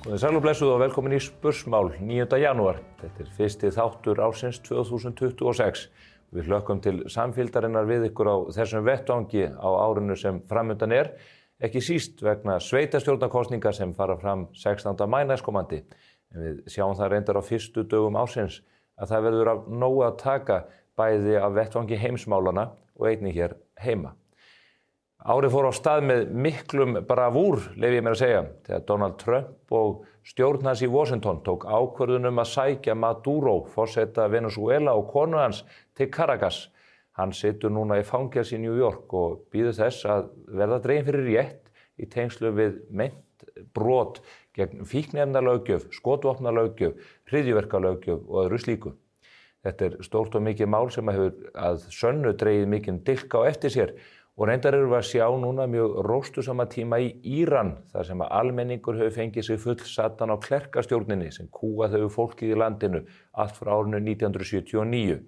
Sæl og blessuð og velkomin í Spursmál 9. janúar. Þetta fyrsti þáttur ársins 2026. Við hlökkum til samfylgdarinnar við ykkur á þessum vettvangi á árinu sem framundan ekki síst vegna sveitarstjórnarkosninga sem fara fram 16. maí næstkomandi. En við sjáum það reyndar á fyrstu dögum ársins að það verður af nógu að taka bæði af vettvangi heimsmálana og einnig hér heima. Árið fór á stað með miklum bravúr, leyfi ég mér að segja, þegar Donald Trump og stjórn hans í Washington tók ákvörðun að sækja Maduro, forseta Venezuela og konu hans til Caracas. Hann situr núna í fangelsi í New York og bíður þess að verða dreginn fyrir rétt í tengslu við meint brot gegn fíkniefnalöggjöf, skotvopnalöggjöf, hryðjuverkalöggjöf og öðru slíku. Þetta stórt og mikið mál sem hefur að sönnu dregið mikinn dilk á eftir sér. Og reyndar erum við að sjá núna mjög róstusama tíma í Íran, þar sem að almenningur hefur fengið sig fullsatan á klerkastjórninni sem kúgað hefur fólkið í landinu allt frá árinu 1979.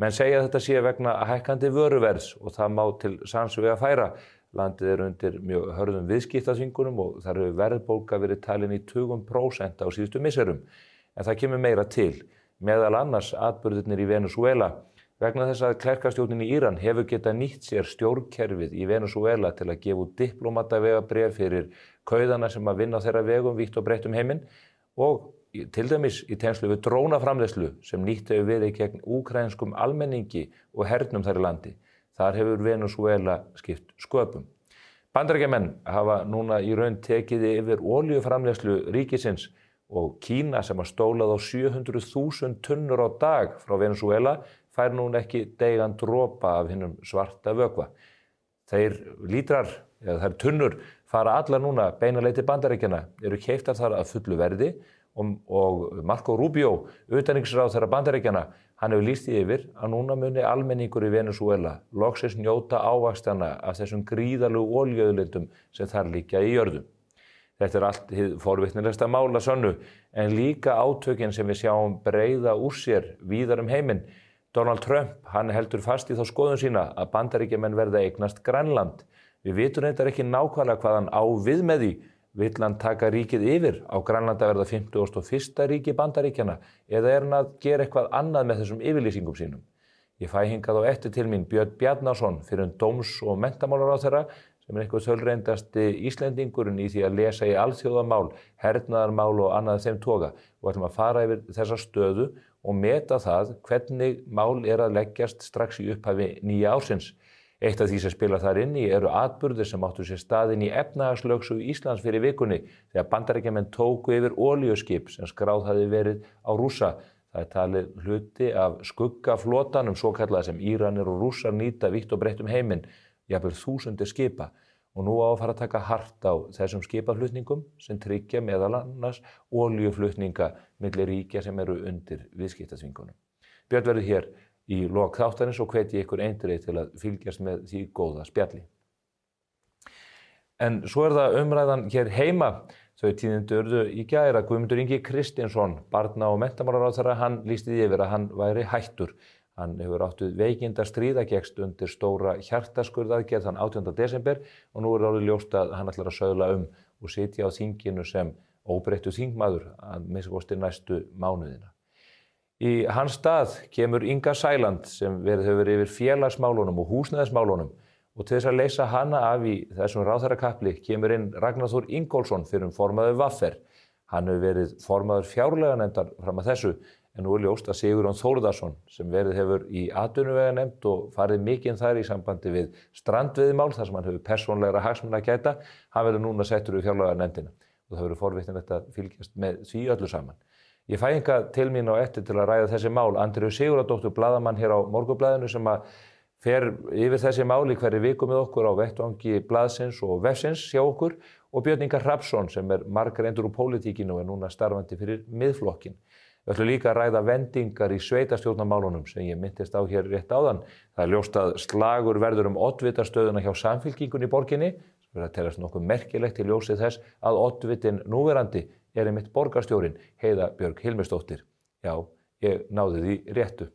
Menn segja að þetta sé vegna hækkandi vöruverðs og það má til sanns vegar færa. Landið undir mjög hörðum viðskiptaþvingunum og þar hefur verðbólga verið talin í 20% á síðustu misserum. En það kemur meira til, meðal annars atburðirnir í Venezuela. Vegna þess að klerkastjórnin í Íran hefur getað nýtt sér stjórnkerfið í Venezuela til að gefa út diplómatavegabréf fyrir kauðana sem að vinna á þeirra vegum vítt og breytt heiminn og til dæmis í tengslu við drónaframleiðslu sem nýtt hefur verið gegn úkraínskum almenningi og hernum þar í landi. Þar hefur Venezuela skipt sköpum. Bandaríkjamenn hafa núna í raun tekið yfir olíuframleiðslu ríkisins og Kína sem að stólað á 700.000 tunnur á dag frá Venezuela fær núna ekki deigan dropa af hinnum svarta vökva. Þeir lítrar, eða þær tunnur, fara allar núna beinaleið til Bandaríkjanna, eru keyptar þar að fullu verði og Marco Rubio, utanríkisráðherra Bandaríkjanna, hann hefur lýst því yfir að núna muni almenningur í Venezuela loksins njóta ávaxtanna af þessum gríðarlegu olíuauðlindum sem þar liggja í jörðu. Þetta allt hið forvitnilegasta mál að sönnu, en líka átökin sem við sjáum breiða úr sér víðar heiminn. Donald Trump, hann heldur fast í þá skoðun sína að Bandaríkjamenn verða eignast Grænland. Við vitum reyndar ekki nákvæmlega hvað hann á við með því. Vill hann taka ríkið yfir á Grænland að verða 51. ríki Bandaríkjanna eða hann að gera eitthvað annað með þessum yfirlýsingum sínum? Ég fæ hingað á eftir til mín Björn Bjarnason fyrir dóms- og menntamálaráðherra sem eitthvað sölreyndasti Íslendingurinn í því að lesa í alþjóðamál, hernaðarmál og annað þeim toga og ætlum að fara yfir þessa stöðu og meta það hvernig mál að leggjast strax í upphafi nýja ársins. Eitt af því sem spilar þar inn í eru atburðir sem áttu sér stað inn í efnahagslögsögu Íslands fyrir vikunni þegar Bandaríkjamenn tóku yfir olíuskip sem skráð hafði verið á Rússa. Það talið hluti af skuggaflotanum svokallaða sem Íranir og Rússar nýta vítt og breytt heiminn, jafnvel þúsundir skipa. Og nú á að fara að taka hart á þessum skipaflutningum sem tryggja meðal annars olíuflutninga milli ríkja sem eru undir viðskiptaþvingunum. Björn verður hér í lok þáttarins og hvet ég ykkur eindregið til að fylgjast með því góða spjalli. En svo það umræðan hér heima. Þau tíðindi urðu í gær að Guðmundur Ingi Kristinsson, barna- og menntamálaráðherra, hann lýsti því yfir að hann væri hættur. Hann hefur átt við veikinda stríðagekst undir stóra hjartaskurðaðgerð þann 18. desember og nú orðið ljóst að hann ætlar að söðla og sitja á þinginu sem óbreyttur þingmaður að minnsta kosti næstu mánuðina. Í hans stað kemur Inga Sæland sem hefur verið yfir félagsmálunum og húsnæðismálunum og til þess að leysa hana af í þessum ráðherrakapli kemur inn Ragnar Þór Ingólfsson fyrir formaður VR. Hann hefur verið formaður fjárlaganefndar fram að þessu en nú ljóst að Sigurjón Þórðarson sem verið hefur í atvinnuveganefnd og farið mikinn þar í sambandi við strandveiðimál þar sem hann hefur persónlegra hagsmuna að gæta, hann verður núna settur við fjárlaganefndina og það verður forvitnilegt að fylgjast með því öllu saman. Ég fæ hingað til mín á eftir til að ræða þessi mál Andreu Sigurðardóttur blaðamann hér á Morgunblaðinu sem að fer yfir þessi mál í hverri viku með okkur á vettvangi blaðsins og vefsins hjá okkur og Björn Inga Hrafnsson sem margreyndur úr pólitíkinu og núna starfandi fyrir Miðflokkinn. Við ætlum líka að ræða vendingar í sveitarstjórnarmálunum sem ég minntist á hér rétt áðan. Það ljóst að slagur verður oddvitastöðuna hjá Samfylkingunni í borginni, sem að teljast nokkuð merkilegt í ljósi þess að oddvitin núverandi einmitt borgarstjórinn Heiða Björg Hilmisdóttir. Já, ég náði því réttu.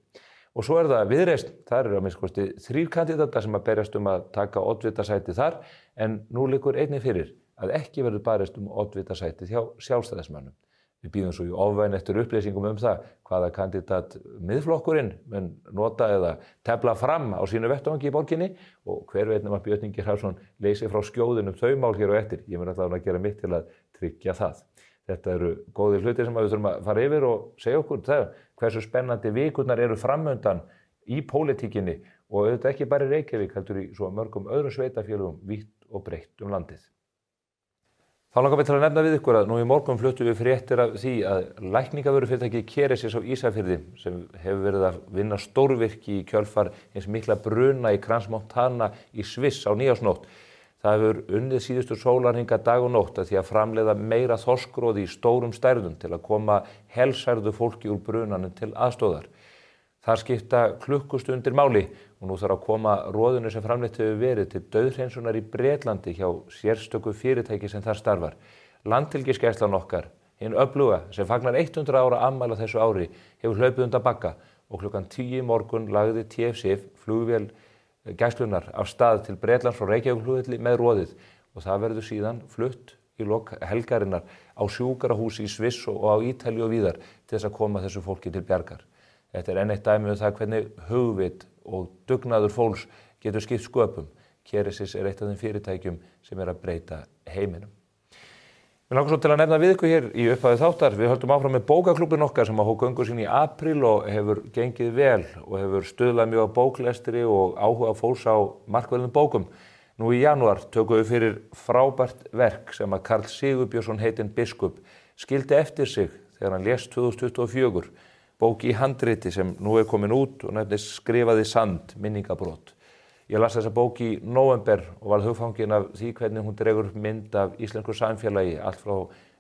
Og svo það Viðreisn, þar eru að minnsta kosti 3 kandidatar sem að berjast að taka oddvitasæti þar, en nú liggur einnig fyrir að ekki verður barist oddvita sætið hjá sjálfstæðismönnum. Við bíðum svo í ofvæni eftir upplýsingum það hvaða kandidat Miðflokkurinn mun nota eða tefla fram á sínu vettvangi í borginni og hver veit nema Björn Ingi Hrafnsson leysi frá skjóðunum þau mál hér á eftir. Ég mun allavega að gera mitt til að tryggja það. Þetta eru góðir hlutir sem við þurfum að fara yfir og segja okkur það hversu spennandi vikurnar eru framundan í pólitíkinni og auðvitað ekki bara í Reykjavík heldur í svo mörgum öðrum sveitarfélögum vítt og breitt landið. Þá langar mig til að nefna við ykkur að nú í morgun fluttum við fréttir af því að lækningavörufyrirtækið Kerecis á Ísafirði sem hefur verið að vinna stórvirki í kjölfar hins mikla bruna í Crans Montana í Sviss á nýársnótt. Það hefur unnið síðustu sólarhringa dag og nótt að því að framleiða meira þorskroði í stórum stærðum til að koma helsærðu fólki úr brunanum til aðstóðar. Þar skipta klukkustundir máli og nú þarf að koma roðinu sem framleitt hefur verið til dauðhreinsunar í Bretlandi hjá sérstöku fyrirtæki sem þar starfar. Landhelgisgæslan okkar, hinn öfluga sem fagnar 100 ára afmæli á þessu ári, hefur hlaupið undan bagga og klukkan 10 í morgun lagði TF-SIF flugvél gæslunnar af stað til Bretlands frá Reykjavíkurflugvelli með roðið og það verður síðan flutt í lok helgarinnar á sjúkrahúsi í Sviss og á Ítalíu og víðar til þess að koma þessu fólki til bjargar. Þetta eitt dæmi það hvernig hugvit og dugnaður fólks getur skipt sköpum. Kerecis eitt af þeim fyrirtækjum sem að breyta heiminum. Mér langar svo til að nefna við ykkur hér í upphafi þáttar. Við höldum áfram með bókaklúbbinn okkar sem hóf göngu sín í apríl og hefur gengið vel og hefur stuðlað mjög á bóklestri og áhuga fólks á markverðum bókum. Nú í janúar tökum við fyrir frábært verk sem að Karl Sigurbjörnsson heitinn biskup skildi eftir sig þegar hann lést 2024. Bók í handriti sem nú komin út og nefnist Skrifaði sand, minningabrot. Ég las þessa bók í nóvember og var hugfangin af því hvernig hún dregur upp mynd af íslensku samfélagi allt frá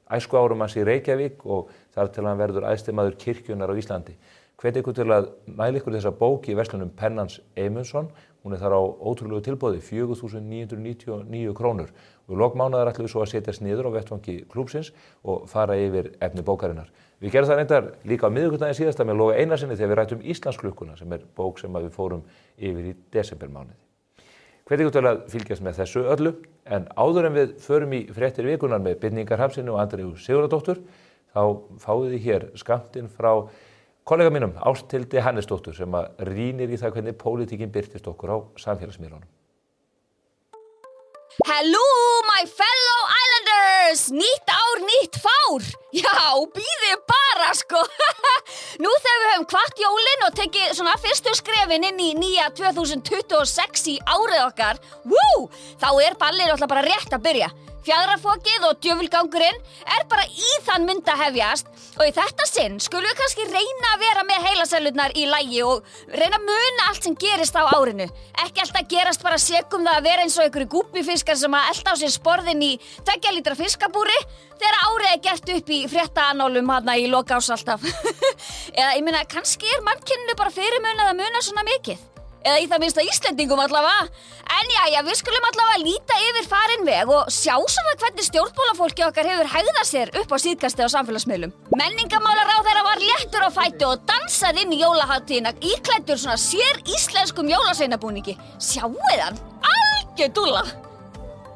æskuárum hans í Reykjavík og þar til hann verður æðstimaður kirkjunnar á Íslandi. Hvet ykkur til að mæla ykkur þessa bók í verslunum Pennans Eymundsson. Hún þar á ótrúlegu tilboði, 4.999 krónur. Og í lok mánaðar ætlum við svo að setjast niður á vettvangi klúbbsins og fara yfir efni bókarinnar. Við gerum það reyndar líka á miðvikudaginn síðasta með Loga Einarsinni þegar við rættum Íslandsklukkuna sem bók sem við fórum yfir í desembermánuði. Hvet ykkur til að fylgjast með þessu öllu, en áður en við förum í fréttir vikunar með Birningar Hrafnssyni og Andreu Sigurðardóttur, þá fáið þið hér skammtinn frá kollega mínum, Ásthildi Hannesdóttur, sem að rýnir í það hvernig pólitíkin birtist okkur á samfélagsmiðlunum. Hello my fellow islanders! Nýtt ár, nýtt fár! Já, býðið bara sko! Nú þegar við höfum kvatt jólin og tekið svona fyrstu skrefin inn í nýja 2026 í árið okkar, þá ballið náttúrulega bara rétt að byrja. Fjaðrafokið og djöfulgangurinn bara í þann mynd að hefjast og í þetta sinn skulum við kannski reyna að vera með heilasellurnar í lagi og reyna að muna allt sem gerist á árinu. Ekki alltaf gerast bara segum það að vera eins og einhverju gúbbifiskar sem að elta á sér sporðin í 2 lítra fiskabúri þegar árið gert upp í fréttaanálum hana í lok árs alltaf. Eða ég meina, kannski mannkyninu bara fyrirmunað að muna svona mikið. Eða í það minnsta Íslendingum allavega. En jæja, við skulum allavega líta yfir farinn veg og sjá svona hvernig stjórnmálafólki okkar hefur hegðað sér upp á síðkastið á samfélagsmiðlum. Menningarmálaráðherra var léttur á fæti og dansaði inn í jólahátíðina íklæddur svona sér íslenskum jólasveinabúningi. Sjáið hann, algjör dúlla.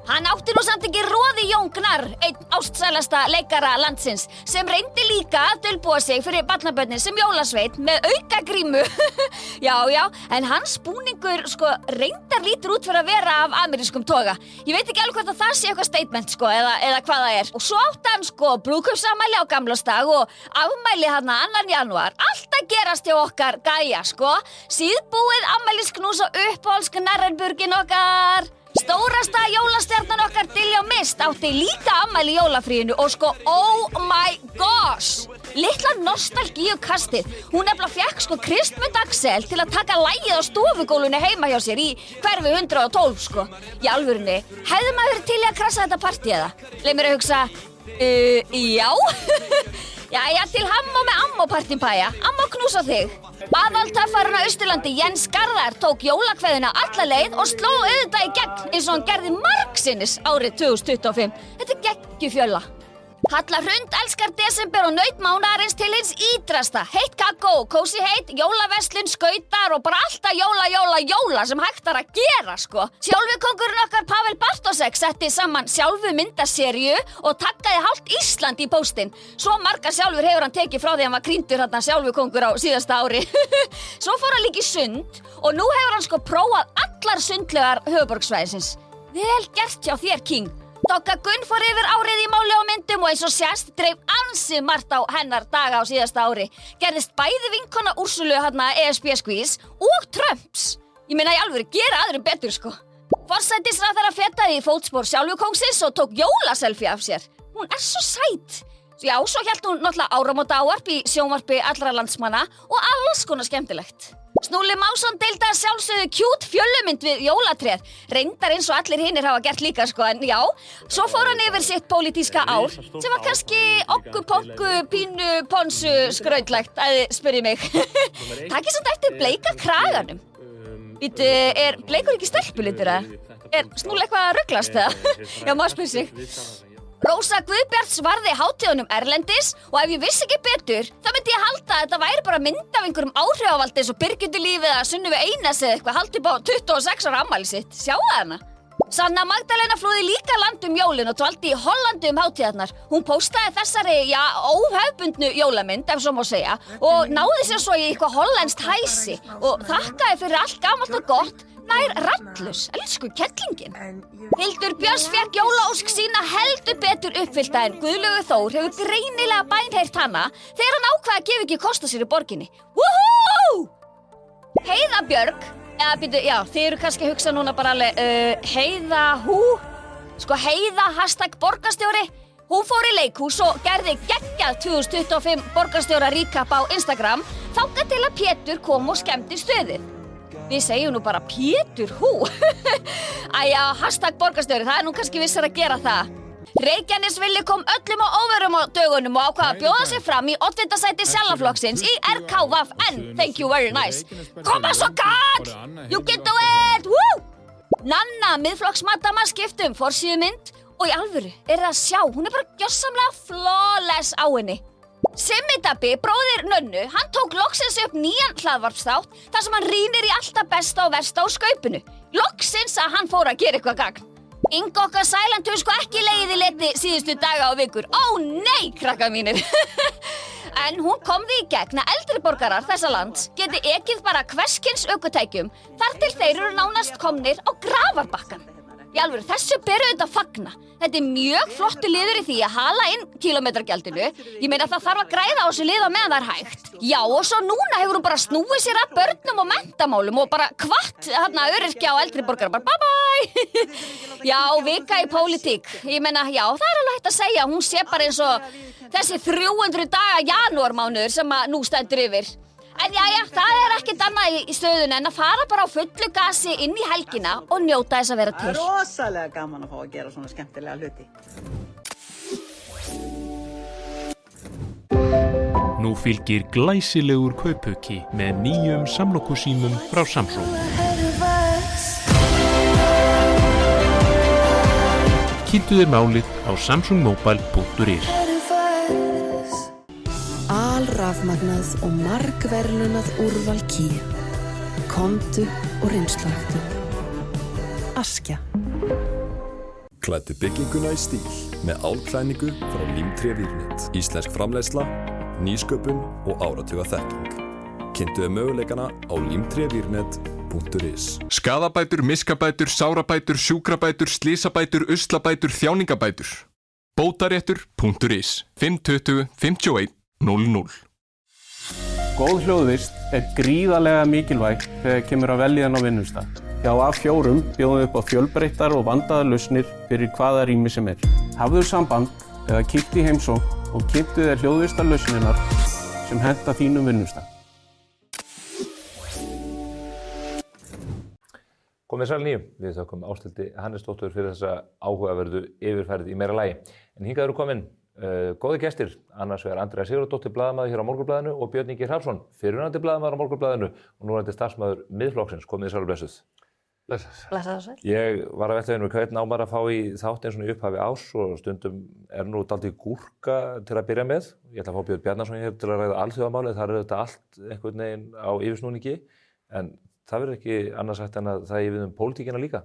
Hann átti nú samt ekki roði Jón Gnarr, einn ástsælasta leikara landsins, sem reyndi líka að dulbúa sig fyrir barnabörnin sem jólasveit með aukagrímu. Já, en hans búningur reyndar lítur út fyrir að vera af amerískum toga. Ég veit ekki alveg hvort að það sé eitthvað statement eða hvað það er. Og svo átti hann brúðkaupsafmæli á gamlársdag og afmæli hana 2. janúar. Allt að gerast hjá okkar gæja, Síðbúið afmælisknús og uppáhalds Gnarrenburgin okkar. Stórasta jólastjarnan okkar Diljá Mist átti líka afmæli í jólafríinu og oh my gosh! Litla nostalgíukastið. Hún nefnilega fékk Kristmund Axel til að taka lagið á stofugólfinu heima hjá sér í hverfi 112 Í alvörunni, hefði maður verið til í að krassa þetta partí eða? Leið mér að hugsa, já. Jæja, til hammo með ammopartipæja. Ammo knús á þig. Aðaltöffarinn á Austurlandi, Jens Garðar, tók jólakveðina alla leið og sló auðvitað í gegn eins og hann gerði margsinnis árið 2025. Þetta geggjufjölla. Halla Hrund elskar desember og naut mánaðarins til hins ítrasta. Heitt kakó, kósi heitt, jólaverslun, skautar og bara alltaf jóla sem hægt að gera, sko. Sjálfi kóngurinn okkar Pavel Bartosek setti saman sjálfu myndaseríu og taggaði hálft Ísland í póstinn. Svo margar sjálfur hefur hann tekið frá því hann var krýndur þarna sjálfu kóngur á síðasta ári. Svo fór hann líka í sund og nú hefur hann sko prófað allar sundlegar höfuðborgarsvæðisins. Vel gert hjá þér, King. Dogga Gunn fór yfir árið í máli og myndum og eins og sést dreif ansi margt á hennar daga á síðasta ári. Gerðist bæði vinkona Úrsulu ESB squeeze og Trumps. Ég meina í alvöru, gera aðrum betur, sko. Forsætisráðherra fetaði í fótspor sjálfu kóngsins og tók jólaselfie af sér. Hún svo sæt. Já, svo hélt hún náttúrulega áramótaávarp í sjónvarpi allra landsmanna og alls konar skemmtilegt. Snúli Másson deildi að sjálfsögðu cute fjöllumynd við jólatréð. Reyndar eins og allir hinir hafa gert líka, sko, en já. Svo fór hann yfir sitt pólitíska ár, sem var kannski okku-pokku, pínu, ponsu, skrautlegt, að þið spyrji mig. Takið samt eftir bleika kraganum. Býtu, bleikur ekki stelpulitur, eða? Snúli eitthvað að rugglast, eða? Já, maður spyr sig. Rósa Guðbjarts varði hátíðunum erlendis og ef ég vissi ekki betur, þá myndi ég halda að þetta væri bara mynd af einhverjum áhrifavaldi eins og Birgittu Lífið eða Sunnivu Einars eða eitthvað haldi upp á 26 ára afmæli sitt. Sjáu hana. Sanna Magdalena flúði líka land jólin og dvaldi í Hollandi hátíðarnar. Hún póstaði þessari, óhefbundnu jólamynd, ef svo má segja, og náði sér svo í eitthvað hollenskt hæsi og þakkaði fyrir allt gamalt og gott. Nær rallus, elsku kettlingin. Hildur Björns fékk jólaósk sína heldur betur uppfyllta en Guðlaugur Þór hefur greinilega bænheyrt hana þegar hann ákvað að gefa ekki kost á sér í borginni. Woohoo! Heiða Björg, þið eru kannski að hugsa núna bara alveg, Heiða Sko Heiða #borgarstjóri. Hún fór í leikhús og gerði geggjað 2025 borgarstjóra recap á Instagram þangað til að Pétur kom og skemmti stöðið. Við segjum nú bara Pétur Æja, #borgarstjóri, það nú kannski vissar að gera það. Reykjanesvilli kom öllum á óverum á dögunum og ákvað að bjóða sig fram í oddvitasæti Sjálfaflokksins í RKVFN. Thank you very nice. Koma svo kall! You can do it! Woo! Nanna, miðflokksmadama, skiptum forsíðumynd og í alvöru það að sjá, hún bara gjörsamlega flawless á henni. Simmi Dabbi, bróðir Nönnu, hann tók loksins upp nýjan hlaðvarpsþátt þar sem hann rýnir í alltaf besta og versta á skaupinu. Loksins að hann fór að gera eitthvað gagn. Inga okkar Sæland hefur sko ekki legið í leti síðustu daga og vikur. Ó nei, krakka mínir. En hún kom því í gegn að eldri borgarar þessa lands geti ekið bara hverskyns ökutækjum þar til þeir eru nánast komnir á grafarbakkann. Í alvöru, þessu beru þetta fagna. Þetta mjög flottur liður í því að hala inn kílómetragjaldinu. Ég meina það þarf að græða á þessu lið á meðan það hægt. Já, og svo núna hefur hún bara snúið sér að börnum og menntamálum og bara hvatt öryrkja og eldri borgara bara bye bye. Já, vika í pólitík. Ég meina, já, það alveg hægt að segja. Hún sé bara eins og þessi 300 daga janúarmánuður sem nú stendur yfir. En jæja, það ekkert annað í stöðunni en að fara bara á fullu gasi inn í helgina og njóta þess að vera til. Það rosalega gaman að fá að gera svona skemmtilega hluti. Nú fylgir glæsilegur kaupauki með nýjum samlokusímum frá Samsung. Kynntu þér málið á samsungmobile.is. Alrafmagnað og margverðlaunað úrval Kia. Komdu og reynslunartu. Askja. Klæddu bygginguna í stíl með álklæðningu frá Límtré-Vírnet. Íslensk framleiðsla, nýsköpun og áratuga þekking. Kynntu þér möguleikana á limtrevírnet.is. Skaðabætur, miskabætur, sárabætur, sjúkrabætur, slysabætur, uslabætur, þjáningabætur. Bótaréttur.is 520 51 00. Góð hljóðvist gríðarlega mikilvæg þegar kemur að veljan á vinnustað. Hjá A4 bjóðum við upp á fjölbreyttar og vandaðar lausnir fyrir hvaða rými sem Hafðu samband eða kíktu í heimsókn og kynntu þér hljóðvistar lausnirnar sem henta þínum vinnustað. Komið sæl nýjum. Við þökkum Ásthildi Hannesdóttur fyrir þessa áhugaverðu yfirferð í meira lagi. En hingað eru komin góði gestir, annars vegar Andrea Sigurðardóttir blaðamaður hér á Morgunblaðinu og Björn Ingi Hrafnsson, fyrrverandi blaðamaður á Morgunblaðinu og núverandi starfsmaður Miðflokksins. Komið sæl og blessuð. Blessaður sæll. Ég var að velta við mér hvernig á maður að fá í þáttinn svona í upphafi ás og stundum nú dálítið gúrka til að byrja með. Ég ætla að fá Björn Bjarnason hér til að ræða alþjóðamálið, þar þetta allt einhvern veginn á yfirsnúningi. En það verður ekki annars sagt en að það er við pólitíkina líka.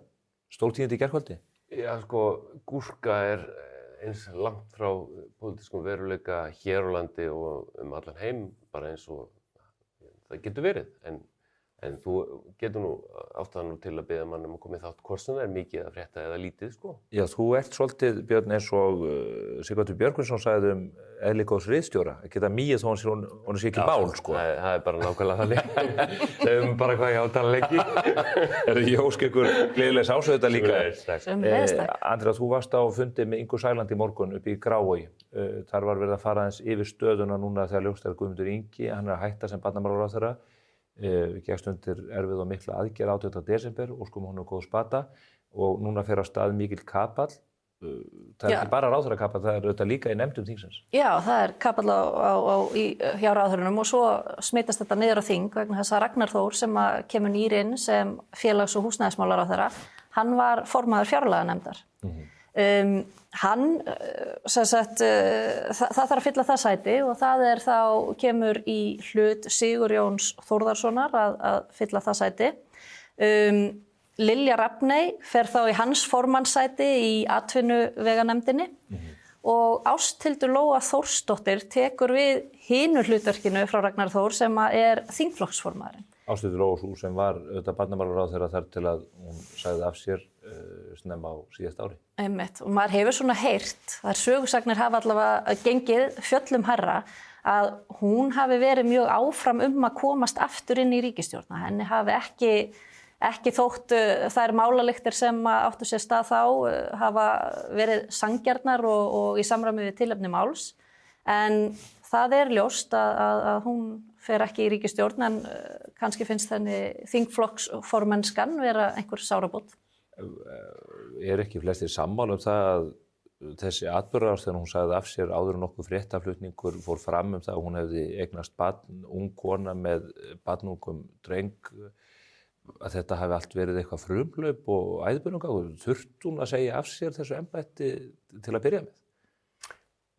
Stórtíðindi í gærkvöldi. Já, gúrka eins langt frá pólitískum veruleika hér á landi og allan heim, bara eins og það getur verið. En þú getur nú ástæðan til að biðja mann að koma í þátt hvort sem það mikið að frétta eða lítið, Já, þú ert svolítið, Björn, eins og Sighvatur Björgvinsson sagði eðli góðs ritstjóra, að geta mýið þó hún sé ekki mál, Það er bara nákvæmlega þannig. Segjum bara hvað ég átalanleiki. Ég óska ykkur gleðilegs ás þetta líka. Andrea, þú varst á fundi með Ingu Sæland í morgun upp í Graóvogi. Þar var verið að fara aðeins yfir stöðuna núna þegar ljóst er Guðmundur Ingi, hann er að hætta sem barnamálaráðherra. Við gekkst undir erfið og mikla aðgerð 18. desember og honum góð spata og núna fer á stað mikill kapall. Það er ekki bara ráðherrakapall, það er auðvitað líka í nefndum þingsins. Já, það er kapall hjá ráðherrunum og svo smitast þetta niður á þing vegna þess að Ragnar Þór sem kemur nýr inn sem félags- og húsnæðismálaráðherra, hann var formaður fjárlaganefndar. Hann, það þarf að fylla það sæti og það þá kemur í hlut Sigurjóns Þórðarssonar að fylla það sæti. Lilja Rafney fer þá í hans formannssæti í atvinnuveganefndinni og Ásthildur Lóa Þórsdóttir tekur við hinu hlutverkinu frá Ragnar Þór sem er þingflokksformaðurinn. Ásthildur Lóa sú sem var auðvitað barnamálaráðherra þar til að hún sagði af sér snemma á síðast ári. Einmitt, og maður hefur svona heyrt, þær sögusagnir hafa allavega gengið fjöllum hærra að hún hafi verið mjög áfram að komast aftur inn í ríkisstjórna. Henni hafi ekki þótt þær málalyktir sem áttu sér stað þá hafa verið sanngjarnar og í samræmi við tilefni máls. En það er ljóst að hún fer ekki í ríkisstjórn en kannski finnst henni þingflokksformennskan vera einhver sárabót. Er ekki flestir sammála það að þessi atburðarás þegar hún sagði af sér áður en nokkuð fréttaflutningur fór fram það að hún hefði eignast barn, ung kona með barnungum dreng, að þetta hafi allt verið eitthvað frumhlaup og æðbunungangur. Þurfti hún að segja af sér þessu embætti til að byrja með?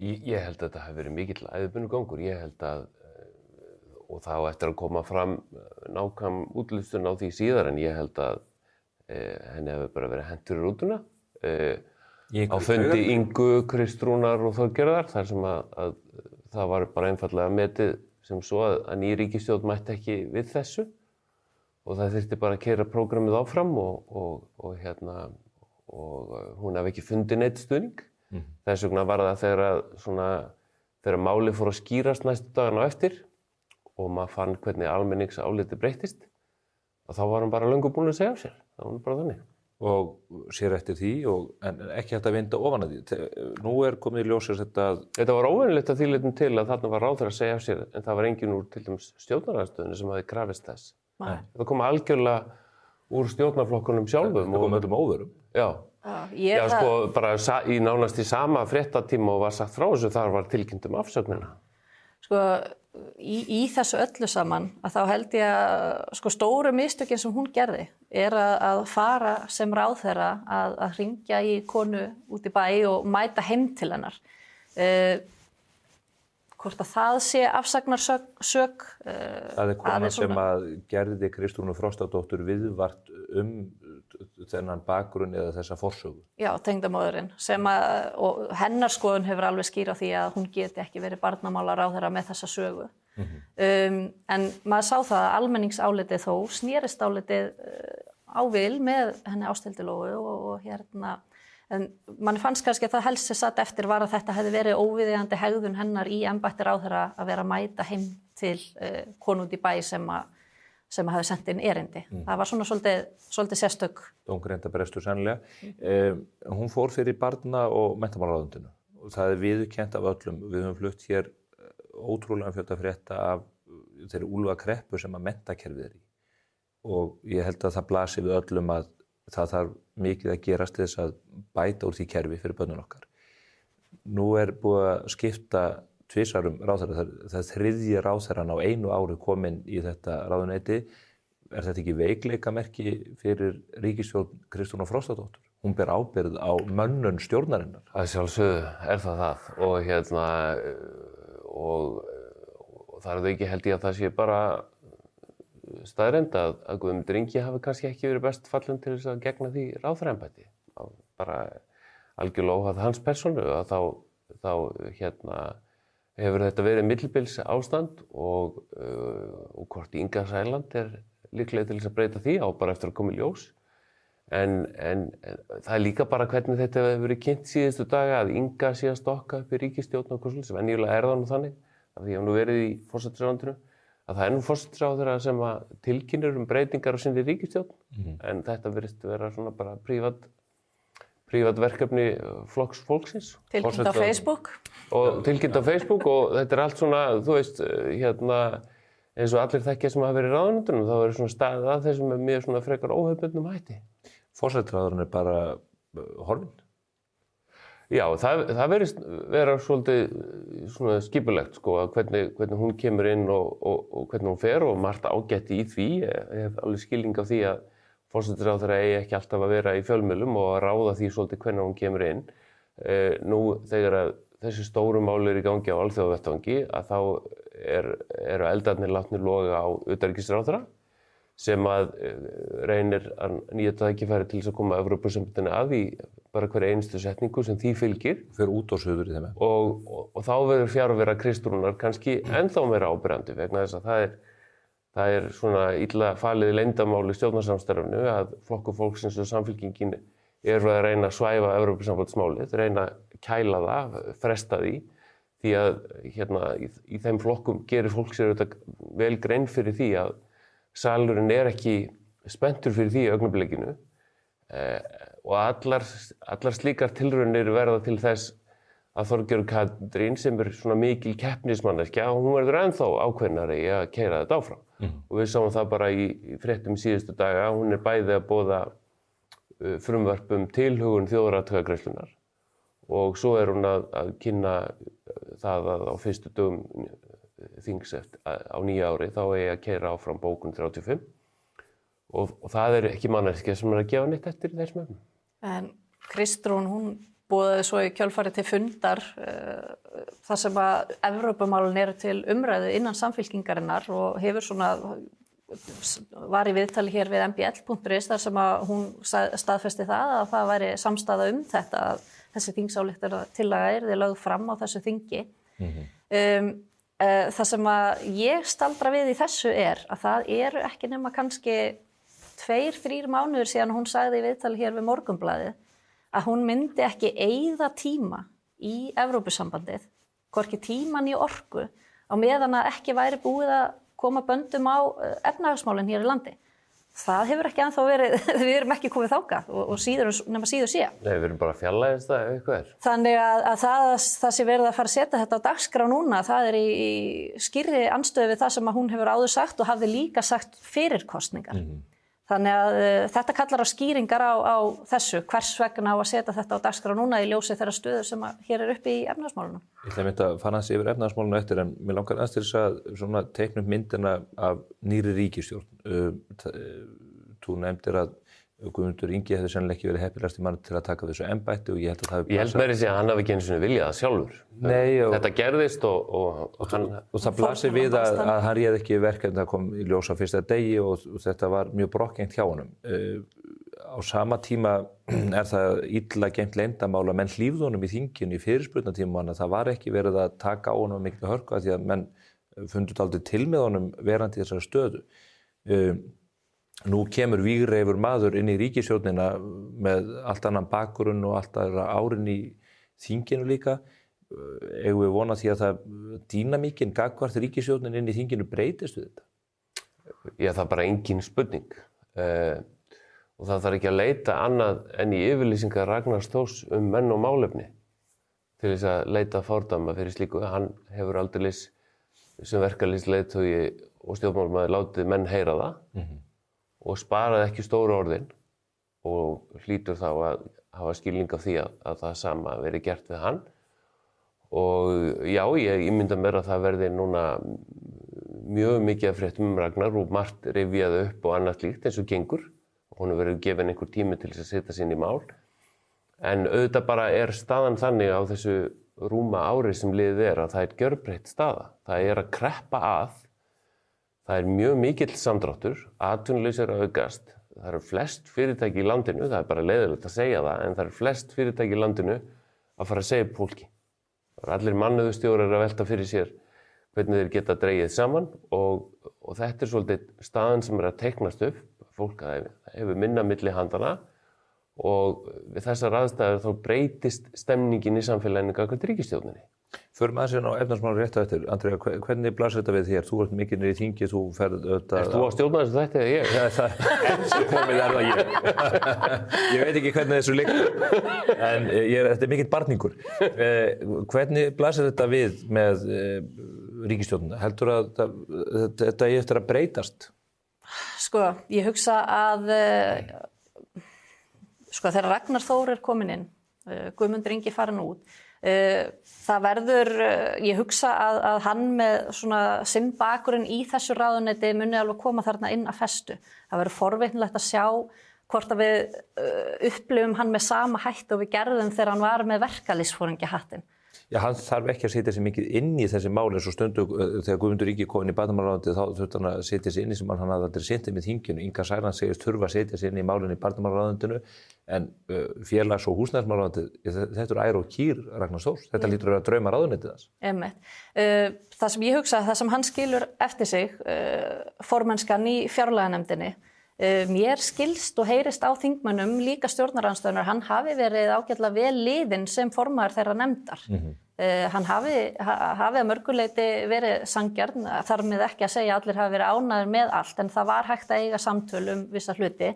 Ég held að þetta hafi verið mikill æðbunungangur. Ég held að, og þá eftir að koma fram nákvæm útlistun á því síðar, en ég held að henni hefur bara verið hentur í rútuna á fundi Ingu, Kristrúnar og Þorgerðar þar sem að það var bara einfallega metið sem svo að ný ríkisstjórn mætti ekki við þessu og það þyrfti bara að keyra prógramið áfram og hún hafi ekki fundið neitt stuðning. Þess vegna var það þegar málið fór að skýrast næstu dagana á eftir og maður fann hvernig almenningsáliti breyttist og þá var hann bara löngu búinn að segja af sér. Það var bara þannig. Og sér eftir því, en ekki hægt að vinda ofan að því. Nú er komið í ljósir þetta... Þetta var óvenjulegt að því leitum til að þarna var ráðherra að segja af sér, en það var enginn úr til dæmis stjórnarandstöðunni sem hafi krafist þess. Það kom algjörlega úr stjórnarflokkunum sjálfum. Það kom öllum óvörum. Já, bara nánast í sama fréttatíma og var sagt frá þessu, þar var tilkynnt afsögnina. Í þessu öllu saman að þá held ég að stóru mistökin sem hún gerði er að fara sem ráðherra að hringja í konu út í bæ og mæta heim til hennar. Hvort að það sé afsagnarsök. Það er kona sem að gerði Kristrúnu Frostadóttur viðvart þennan bakgrunn eða þessa forsögu. Já, tengdamóðurinn og hennar skoðun hefur alveg skýr á því að hún geti ekki verið barnamálaráðherra með þessa sögu. En maður sá það að almenningsálitið þó snerist álitið á vil með henni Ásthildi Lóu og en mann fannst kannski að það helst sem satt eftir var að þetta hefði verið óviðeigandi hegðun hennar í embætti ráðherra að vera að mæta heim til konu út í bæ sem hafði sendt inn erindi. Það var svona svolítið sérstök. Dómgreindarestur sannlega. Hún fór fyrir barna- og menntamálaráðuneytinu og það er viðurkennt af öllum. Við höfum flutt hér ótrúlega fjölda frétta af þeirri úlfakreppu sem að menntakerfið er í. Og ég held að það blasir við öllum að það þarf mikið að gerast til þess að bæta úr því kerfi fyrir börnin okkar. Nú er búið að skipta tvisvar ráðherra, það þriðji ráðherran á einu ári kominn í þetta ráðuneyti. er þetta ekki veikleikamerki fyrir ríkisstjórn Kristrúnar Frostadóttur? Hún ber ábyrgð á mönnun stjórnarinnar. Að sjálfsögðu það og þar er það ekki held ég að það sé bara staðreynd að Guðmundur Ingi hafi kannski ekki verið best fallinn til þess að gegna því ráðherraembætti. Bara algjörlega óháð hans persónu að þá hefur þetta verið millibils ástand og hvort Inga Sæland er líklega til þess að breyta því á bara eftir að koma í ljós. En það er líka bara hvernig þetta hefur verið kynnt síðustu daga að Inga sé að stokka upp í ríkisstjórn og hversu sem venjulega er það nú þannig af því að hún verið í forsætisráðuneytinu að það er nú forsætisráðherra sem að tilkynnir breytingar á sinni ríkisstjórn en þetta virðist vera svona bara prívat verkefni flokks fólksins. Tilkynnt á Facebook. Og tilkynnt á Facebook og þetta er allt svona, þú veist, eins og allir þekkja sem hafa verið í ráðuneytunum, þá er svona staðið að þessum með mjög svona frekar óhefbundnum hætti. Forsætisráðherrann er bara horfinn? Já, það verðist vera svolítið svona skipulegt sko, að hvernig hún kemur inn og hvernig hún fer og margt ágætt í því. Ég hef alveg skilning af því að forsætisráðherra eigi ekki alltaf að vera í fjölmiðlum og að ráða því svolítið hvernig hún kemur inn. Nú þegar að þessi stóru mál í gangi á alþjóðavettvangi að þá eru eldarnir látnir loga á utanríkisráðherra sem að reynir að nýta tækifæri til þess að koma Evrópusambandinu að í bara hverja einustu setningu sem því fylgir. Fyrir út og suður í þeim. Og þá verður fjarvera Kristrúnar kannski ennþá meira áberandi vegna þess að það er svona illa falið leyndarmál í stjórnarsamstarfinu að Flokkur fólksins og Samfylkingin eru að reyna að svæfa Evrópusambandsmálið, reyna að kæla það, fresta því að í þeim flokkum gerir fólk sér auðvitað vel grein fyrir því að salurinn er ekki spenntur fyrir því í augnablikinu og allar slíkar tilraunir verða til þess að Þorgerður Katrín sem er svona mikil keppnismanneskja og hún verður ennþá ákveðnari í að keyra þetta áfram. Og við sáum það bara í fréttum síðustu daga, hún er bæði að boða frumvarp tilhögun þjóðaratkvæðagreiðslunnar og svo er hún að kynna það að á fyrstu dögum þings á nýja ári þá eigi að keyra áfram bókun 35 og það er ekki manneskja sem er að gefa neitt eftir í þessum efnum. En Kristrún, hún boðaði svo í kjölfarið til fundar þar sem að Evrópumálin eru til umræðu innan samfylkingarinnar og hefur svona var í viðtali hér við mbl.is þar sem að hún staðfesti það væri samstaða þetta að þessi þingsályktunartillaga yrði lögð fram á þessu þingi. Það sem að ég staldra við í þessu að það eru ekki nema kannski 2-3 mánuðir síðan hún sagði í viðtali hér við Morgunblaðið að hún myndi ekki eyða tíma í Evrópusambandið, hvorki tíman í orku, á meðan að ekki væri búið að koma böndum á efnahagsmálin hér í landi. Það hefur ekki ennþá verið, við erum ekki komið þangað og síður sé. Nei, við erum bara að fjarlægast það ef eitthvað er. Þannig að það sé verið að fara að setja þetta á dagskrá núna, það er í skýrri andstöðu við það sem að hún hefur áður sagt og hafði líka sagt fyrir kosningar. Þannig að þetta kallar á skýringar á þessu, hvers vegna á að setja þetta á dagskrá núna í ljósi þeirra stöðu sem hér er uppi í efnahagsmálunum. Ég ætla að mynda að fara yfir efnahagsmálunum eftir en mér langar aðeins til þess að svona teikna upp myndina af nýrri ríkisstjórn. Þú nefndir að Guðmundur Ingi hefði sennilega ekki verið heppilegasti mann til að taka þessu embætti og ég held að það hefði Ég held meira að hann hafi ekki einu sinni viljað það sjálfur. Nei, þetta gerðist og það blasir við að hann réð ekki verkefni, það kom í ljós á fyrsta degi og þetta var mjög brokkgengt hjá honum. Á sama tíma er það illa geymt leyndarmál að menn hlífðu honum í þinginu í fyrirspurnatíma að það var ekki verið að taka á honum miklu hörku af því að menn fundu dálítið til með honum verandi í þessari stöðu. Nú kemur vígreifur maður inn í ríkisstjórnina með allt annan bakgrunn og allt aðra árin í þinginu líka. Eigum við vona því að það dýnamíkin gagnvart ríkisstjórnin inn í þinginu breytist við þetta? Já, það er bara engin spurning. Og það þarf ekki að leita annað en í yfirlýsingar Ragnars Þórs menn og málefni til þess að leita fordæma fyrir slíku. Hann hefur aldeilis sem verkalýðsleiðtogi og stjórnmálamaður látið menn heyra það. Og sparaði ekki stóru orðin og hlýtur þá að hafa skilning af því að það sama verið gert við hann. Og já, ég mynda mér að það verði núna mjög mikið af fréttum Ragnar og margt rifjað upp og annað slíkt eins og gengur. Hún verður gefin einhver tími til þess að setja sig inn í mál. En auðvitað bara staðan þannig á þessu rúma ári sem liðið að það gjörbreytt staða. Það að kreppa að. Það mjög mikill samdráttur, atvinnuleysi að aukast. Það eru flest fyrirtæki í landinu, það bara leiðilegt að segja það, en það eru flest fyrirtæki í landinu að fara að segja upp fólki. Það eru allir mannauðsstjórar að velta fyrir sér hvernig þeir geta dregið saman og þetta svolítið staðan sem að teiknast upp. Fólk hefur minna milli handana og við þessar aðstæður þá breytist stemningin í samfélaginu gagnvart ríkisstjórninni. Förum aðeins á efnahagsmál rétt á eftir. Andrea, hvernig blasir þetta við þér? Þú ert mikið niður í þingi, þú ferð auðvitað... Ert þú að stjórna þessu þætti eða ég? Já, enn sem komið það ég. Ég veit ekki hvernig þessu liggur, en þetta mikill barningur. Hvernig blasir þetta við með ríkisstjórnina? Heldur að þetta eigi eftir að breytast? Sko, ég hugsa að þegar Ragnar Þór komin inn, Guðmundur Ingi farin út, það verður, ég hugsa að hann með svona sinn bakgrunn í þessu ráðuneyti muni alveg koma þarna inn að festu. Það verður forvitnilegt að sjá hvort að við upplifum hann með sama hætti og við gerðum þegar hann var með verkalýðsforingjahattinn. Já, hann þarf ekki að setja sig mikið inn í þessi máli eins og stundu þegar Guðmundur Ingi kom inn í barnamálaráðuneytið þá þurfti hann að setja sig inn í sem hann hafði aldrei setið með þinginu. Inga Sæland segist þurfa að setja sig inn í málinu í barnamálaráðuneytinu en félags- og húsnæðismálaráðuneytið, þetta ær og kýr Ragnar Þórs. Þetta lítur að vera drauma ráðuneytið hans. Einmitt. Það sem ég hugsa, það sem hann skilur eftir sig, formennskan í fjárlaganefndinni, mér skilst og heyrist á þingmönnum líka stjórnarandstöðunar, hann hafi verið ágætlega vel liðinn sem formaður þeirra nefndar. Hann hafi að mörguleiti verið sanngjarn, þar með ekki að segja að allir hafi verið ánægðir með allt, en það var hægt að eiga samtöl vissa hluti.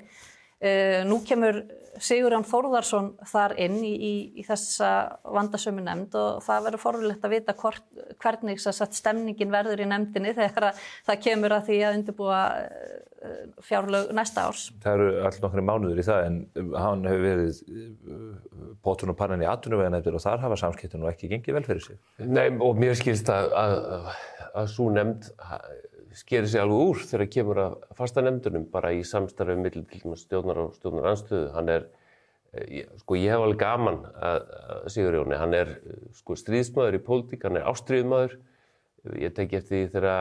Nú kemur Sigurjón Þórðarsson þar inn í þessa vandasömu nefnd og það verður forvitnilegt að vita hvernig stemningin verður í nefndinni þegar það kemur að því að undirbúa fjárlög næsta árs. Það eru allir nokkri mánuður í það en hann hefur verið potun og pannan í atvinnuveganefndir og þar hafa samskiptin og ekki gengið vel fyrir sig. Nei, og mér skilst að sú nefnd skeri sig alveg úr þegar kemur að fasta nefndunum bara í samstarfi milli til dæmis stjórnar og stjórnarandstöðu. Hann ég hef alveg gaman að Sigurjóni, hann stríðsmaður í pólitík, hann ástríðumaður. Ég teki eftir því þegar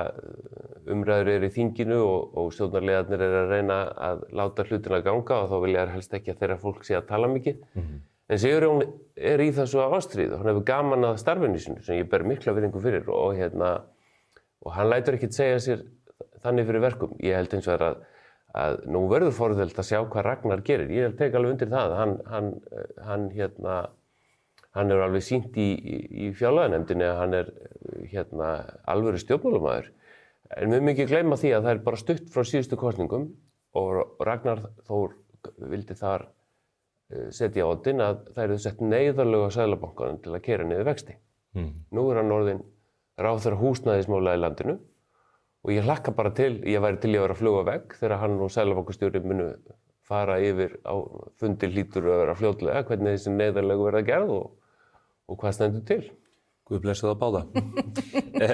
umræður í þinginu og stjórnarliðarnir að reyna að láta hlutina ganga og þá vilja helst ekki að þeirra fólk sé að tala mikið. En Sigurjón í þessu ástríð og hann hefur gaman að starfinu sínu sem ég ber mikla virðingu fyrir og hann lætur ekkert segja sér þannig fyrir verkum. Ég held eins og að nú verður forvitnilegt að sjá hvað Ragnar gerir. Ég tek alveg undir það. Hann er alveg sýnt í fjárlaganefndinni að hann er alvöru stjórnmálamaður. En við mögum ekki gleyma því að það er bara stutt frá síðustu kosningum og Ragnar Þór vildi þar setja á oddinn að það eru sett neyðarlög á Seðlabankanum til að keyra niður vexti. Nú er hann orðinn ráðherra húsnæðismála í landinu og ég hlakka bara til, ég væri til að vera að fljúga vegg þegar hann og seðlabankastjóri munu fara yfir á fundi hlýtur að vera fljótlega hvernig þessi neyðarlög verða gerð og hvað stendur til. Guð blessi það báða. Það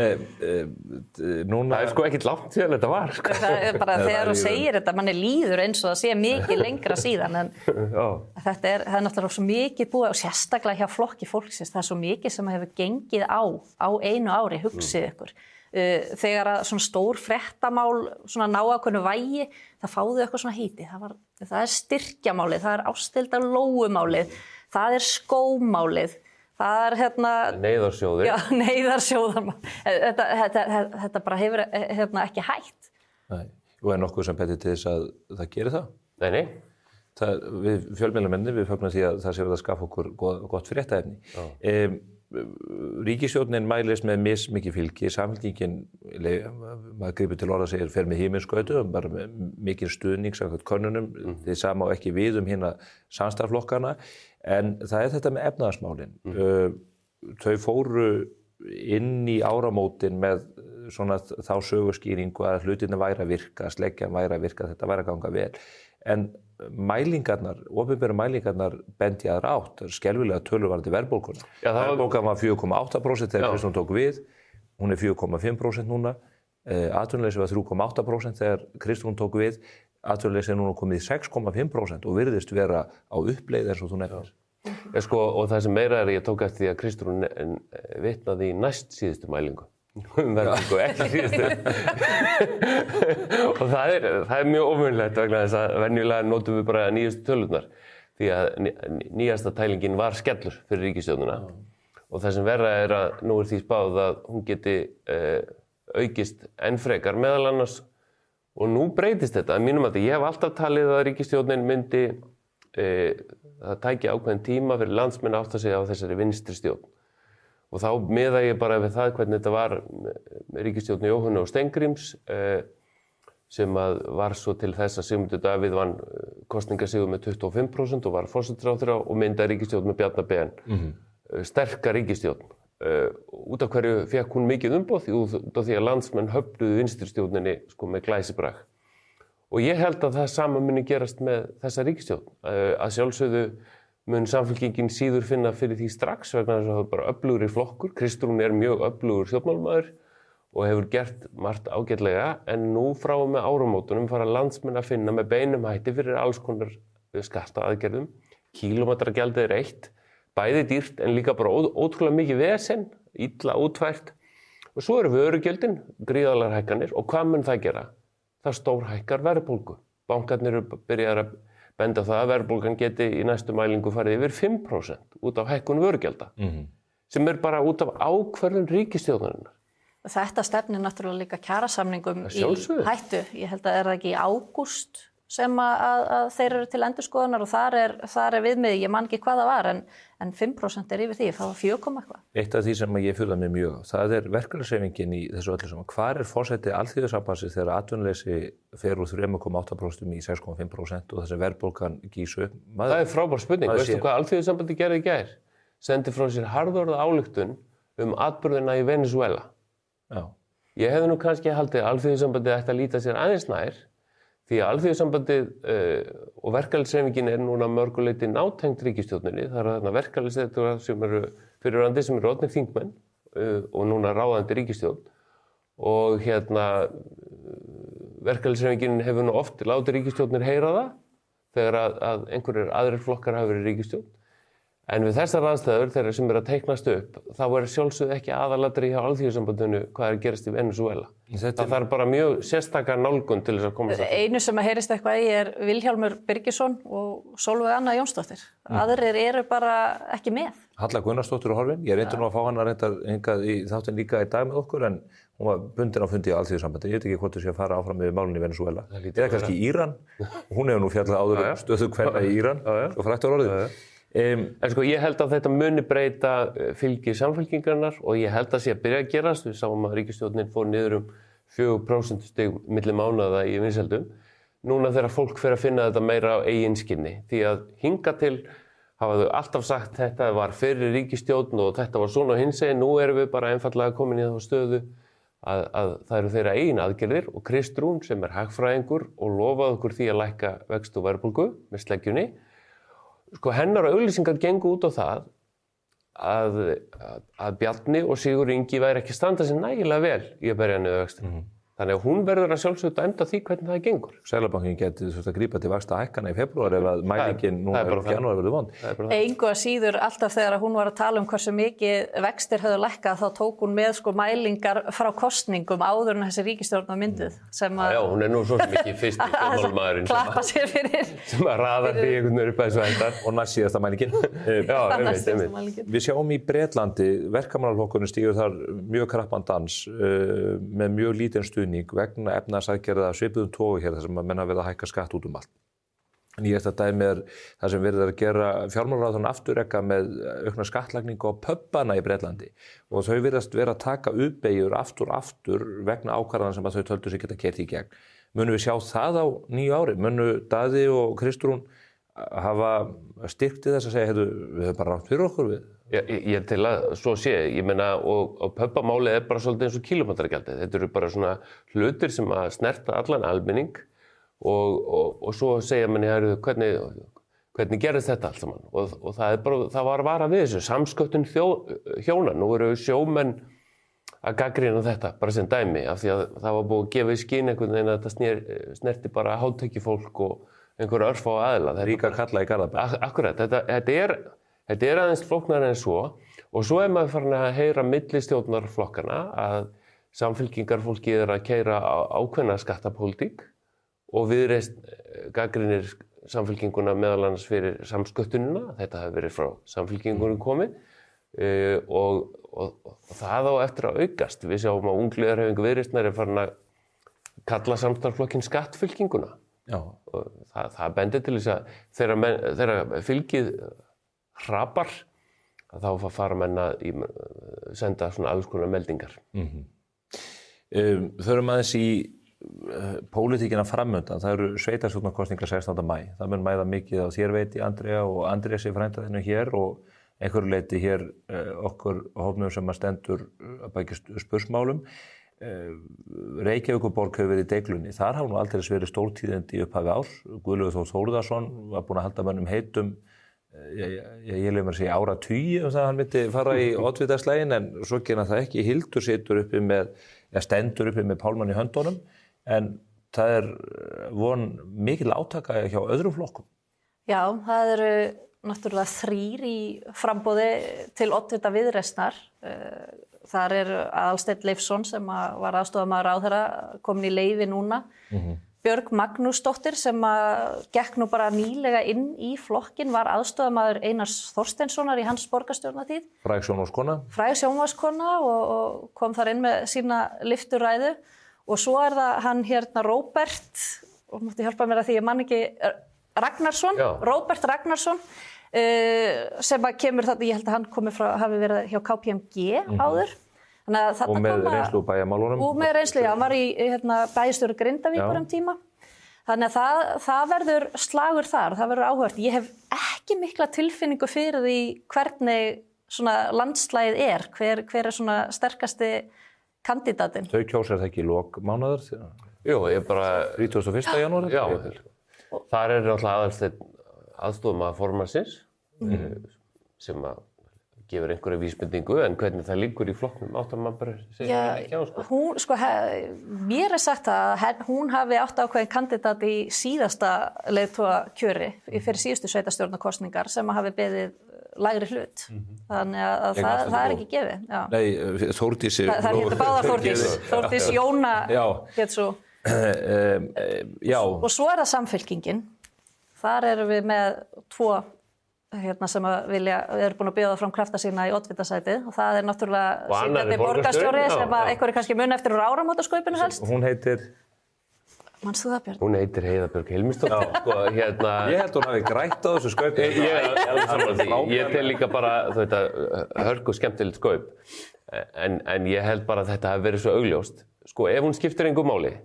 er ekkert langt síðan þetta var. Það er bara þegar þú segir þetta, manni líður eins og það sé mikið lengra síðan en það er náttúrulega svo mikið búið og sérstaklega hjá flokki fólksins, það er svo mikið sem hefur gengið á einu ári, hugsið ykkur. Þegar að svona stór fréttamál svona ná ákveðnu vægi, það fáðu eitthvað svona heiti. Það er styrkjamálið, það er ástildarlóumálið, það er skómálið. Það er neyðarsjóður. Já, neyðarsjóðar. Þetta bara hefur ekki hætt. Nei, og nokkuð sem betur til þess að það gerir það? Nei. Við fjölmiðlamennir, við fögnum því að það sé verið að skaffa okkur gott fréttaefni. Ríkisstjórnin mælist með mismikið fylgi, samfylkingin, maður gripur til orða segir, fer með himinskautu, bara með mikil stuðning samkvæmt könnunum, þið sama á ekki við hérna samstarfsflokkana, en það er þetta með efnahagsmálin. Þau fóru inn í áramótin með svona þá söguskýringu að hlutinni væri að virka, sleggjan væri að virka, þetta væri að ganga vel. En mælingarnar, opinberu mælingarnar bendi aðra átt, það er skelfilega töluvarandi verðbólguna. Verðbólgan var 4,8% þegar Kristrún tók við, hún er 4,5% núna. Atvinnuleysi var 3,8% þegar Kristrún tók við. Atvinnuleysi núna komið í 6,5% og virðist vera á uppleið eins og þú nefnir. Og það sem meira ég tók eftir því að Kristrún vitnaði í næst síðustu mælingu. Verðbólgu, ekki síðustu. Og það er mjög ómögulegt vegna þess að venjulega notum við bara nýjustu tölurnar. Því að nýjasta tælingin var skellur fyrir ríkisstjórnina. Og það sem verra að nú því spáð að hún geti aukist enn frekar meðal annars. Og nú breytist þetta. Að mínum að ég hef alltaf talið að ríkisstjórnin myndi það tæki ákveðin tíma fyrir landsmenn að átta sig á þessari vinstri stjórn. Og þá miða ég bara við það hvernig þetta var með ríkisstjórn Jóhönnu og Steingríms sem var svo til þess að Sigmundur Davíð vann kosningasigur með 25% og var forsætisráðherra og myndaði ríkisstjórn með Bjarna Ben. Sterka ríkisstjórn. Út af hverju fékk hún mikið umboð út af því að landsmenn höfnuðu vinstri stjórninni með glæsibrag. Og ég held að það sama muni gerast með þessa ríkisstjórn. Að sjálfsögðu mun Samfylkingin síður finna fyrir því strax vegna þess að það er bara öflugri flokkur. Kristrún er mjög öflugur stjórnmálamaður og hefur gert margt ágætlega en nú frá og með áramótunum fara landsmenn að finna með beinum hætti fyrir alls konar skattaaðgerðum. Kílómetragjaldið er eitt, bæði dýrt en líka bara ótrúlega mikið vesen, illa útfært. Og svo eru vörugjöldin, gríðarlegar hækkanir og hvað mun það gera? Það stórhækkar verðbólgu. Bankarnir eru byrjaðir að benda það að verðbólgan geti í næstu mælingu farið yfir 5% út af hækkun vörugjalda, sem er bara út af ákvörðun ríkisstjórnarinnar. Þetta stefnir náttúrulega líka kjarasamningum í hættu. Ég held að það ekki í ágúst sem að þeir eru til endurskoðunar og þar er viðmið, ég man ekki hvað það var, en 5% er yfir því, það var 4, eitthvað. Eitt af því sem ég furða mig mjög á, það er verkalýðshreyfingin í þessu öllu saman. Hvar er forseti Alþýðusambandsins þegar atvinnuleysi fer úr 3,8% í 6,5% og þessi verðbólgan gýs upp? Það er frábær spurning. Veistu hvað Alþýðusambandi gerði í gær? Sendi frá sér harðorða ályktun atburðina í Venezuela. Já. Ég hefði nú kannski haldið að Alþýðusambandi ætti að líta sér aðeins nær. Því að Alþýðusambandið og verkalýðshreyfingin er núna mörguleyti nátengt ríkisstjórninni. Það eru þarna verkalýðsleiðtogar sem eru fyrirverandi sem eru orðnir þingmenn og núna ráðandi ríkisstjórn. Og verkalýðshreyfingin hefur nú oft látið ríkisstjórnir heyra það þegar að einhverjir aðrir flokkar hafa verið ríkisstjórn. En við þessar aðstæður þeirra sem að teiknast upp, þá er sjálfsögðu ekki aðalatri hjá Alþýðusambandinu hvað er gerast í Venezuela. Það er bara mjög sérstakar nálgun til þess að koma þess að. Einu sem að heyrist eitthvað í er Vilhjálmur Birgisson og Sólveig Anna Jónsdóttir. Aðrir eru bara ekki með. Halla Gunnarsdóttir er horfin. Ég reyndi nú að fá hana hingað í þáttinn líka í dag með okkur en hún var bundin á fundi á Alþýðusambandi. Ég veit ekki hvort þú sé að fara áfram með málinn í Venezuela. Eða kannski Íran. Hún hefur nú fjallað áður stöðu kvenna í Íran. Svo frægt var orðið. En ég held að þetta muni breyta fylgi samfylkingarinnar og ég held að sé að byrja að gerast. Við sáum að ríkisstjórnin fór niður 4% stig milli mánaða í vinsældum. Núna þegar fólk fer að finna þetta meira á eigin skinni. Því að hinga til hafa þau alltaf sagt þetta var fyrir ríkisstjórn og þetta var svona og hinsegin. Nú erum við bara einfallega komin í þá stöðu að það eru þeirra eigin aðgerðir og Kristrún sem er hagfræðingur og lofaði okkur því að lækka vexti og verðbólgu með sleggjunni. Hennar auglýsingar gengu út á það að Bjarni og Sigurður Ingi væri ekki standa sér nægilega vel í að berja niður vextina. Þannig að hún verður að sjálfsögðu að enda því hvernig það gengur. Seðlabankinn geti að grípa til vaxtahækkana í febrúar ef að mælingin núna í janúar verður vond. Engu að síður alltaf þegar hún var að tala hversu mikið vextir höfðu lækkað þá tók hún með mælingar frá kosningum áður en þessi ríkisstjórn var mynduð. Já, hún er nú svo mikið fyrsti stjórnmálamaðurinn klappa sér fyrir. Sem að raða því einhvern veginn upp að þessu hættar. Og næst síðasta mælingin. Við sjáum í Bretlandi, verkamannaflokkurinn stígur þar mjög krappan dans með mjög lítinn stuðning vegna efnahagsaðgerða svipuðum togu hér þar sem að menn hafa verið að hækka skatt út allt. En þetta dæmi er það sem verið að gera fjármálaráðherrann afturreka með aukna skattlagningu á pöbbana í Bretlandi og þau virðast vera að taka uppbeygjur aftur vegna ákvarðana sem að þau töldu sig geta keyrt í gegn. Munum við sjá það á nýju ári? Munu Daði og Kristrún hafa styrkt í þess að segja, við höfum bara rátt fyrir okkur við? Ég til að svo sé, ég meina og pöbbamálið er bara svolítið eins og kílómetragjaldið. Þetta eru bara svona hlutir sem að snerta allan almenning og svo segja manni hvernig gerðist þetta allt saman og það var varað við þessu samsköttun hjóna. Nú eru sjómenn að gagnrýna þetta, bara sem dæmi, af því að það var búið að gefa í skyn einhvern veginn að þetta snerti bara hátekjufólk og einhverju örfá aðila. Ríka kalla í Garðabæ. Akkurat, þetta er aðeins flóknara en svo og svo er maður farin að heyra milli stjórnarflokkana að samfylkingarfólkið að keyra ákveðna skattapólitík og Viðreisn gagnrýnir samfylkinguna meðal annars fyrir samsköttunina, þetta hefur verið frá samfylkingunum komið og það á eftir að aukast. Við sjáum að ungliðarhreyfing Viðreisnar er farin að kalla samstarfsflokkinn skattfylkinguna. Já. Og það bendir til þess að þegar fylgið hrapar, þá fara menn að senda svona alls konar meldingar. Förum aðeins í pólitíkina framöndan. Það eru sveitarstjórnarkosningar 16. maí. Það mun mæða mikið á þér veiti, Andrea og Andrési frænda þínu hér og einhverju leyti hér okkur hópnum sem að stendur að baki spursmálum. Reykjavíkurborg hefur verið í deiglunni. Þar hafa nú aldrei verið stórtíðindi í upphafi árs. Guðlaugur Þór Þórðarson var búinn að halda mönnum heitum ég lef mér að segja áratugi það að hann myndi fara í oddvitaslegin en svo gera það ekki. Hildur stendur uppi með Pálmann í höndunum en það er von mikil átaka hjá öðrum flokkum. Já, það eru náttúrulega 3 í framboði til oddvita Viðreisnar. Þar er Aðalsteinn Leifsson sem var aðstofamaður ráðherra komin í leyfi núna. Björg Magnúsdóttir sem gekk nú bara nýlega inn í flokkin var aðstofamaður Einars Þorsteinssonar í hans borgarstjórnartíð. Fræg sjónvarpskona. Fræg sjónvarpskona og kom þar inn með sína lyfturæðu. Og svo er það hann hérna Róbert, og mátti hjálpa mér að því ég man ekki, Ragnarsson, Róbert Ragnarsson, sem kemur þarna, ég held að hann hafi verið hjá KPMG áður. Og með reynslu bæjarmálunum. Og með reynslu, já, hann var í bæjarstjóri Grindavíkur tíma. Þannig að það verður slagur þar, það verður áhugavert. Ég hef ekki mikla tilfinningu fyrir því hvernig svona landslagið er, hver er svona sterkasti kandidatinn. Þau kjósa það ekki í lok mánaðar? Jú, ég bara 31. janúar? Já, þar er náttúrulega Aðalsteinn aðstofamaður formannsins sem gefur einhverja vísbendingu, en hvernig það liggur í flokknum áttar maður bara segja ekki á, sko. Hún, mér er sagt að hún hafi átt ákveðin kandidat í síðasta leiðtogakjöri fyrir síðustu sveitarstjórnarkosningar sem hafi beðið lægri hlut. Þannig að það er ekki gefið. Já. Nei, Þórdísi. Það heitir báða Þórdís. Þórdís Jóna hétt svo. Já. Og svo er það Samfylkingin. Þar erum við með 2 sem við erum búin að bjóða fram krafta sína í oddvitasætið og það er náttúrulega sitjandi borgarstjóri sem einhverju kannski mun eftir úr áramótaskaupinu helst. Hún heitir? Manst þú það, Björn? Hún heitir Heiða Björg Hilmisdóttir. Ég held hún hafi grætt á þessu skaupi. Ég tel líka bara þetta hörku skemmtilegt skaup en ég held bara að þetta hafi verið svo augljóst. Sko, ef hún skiptir engu máli,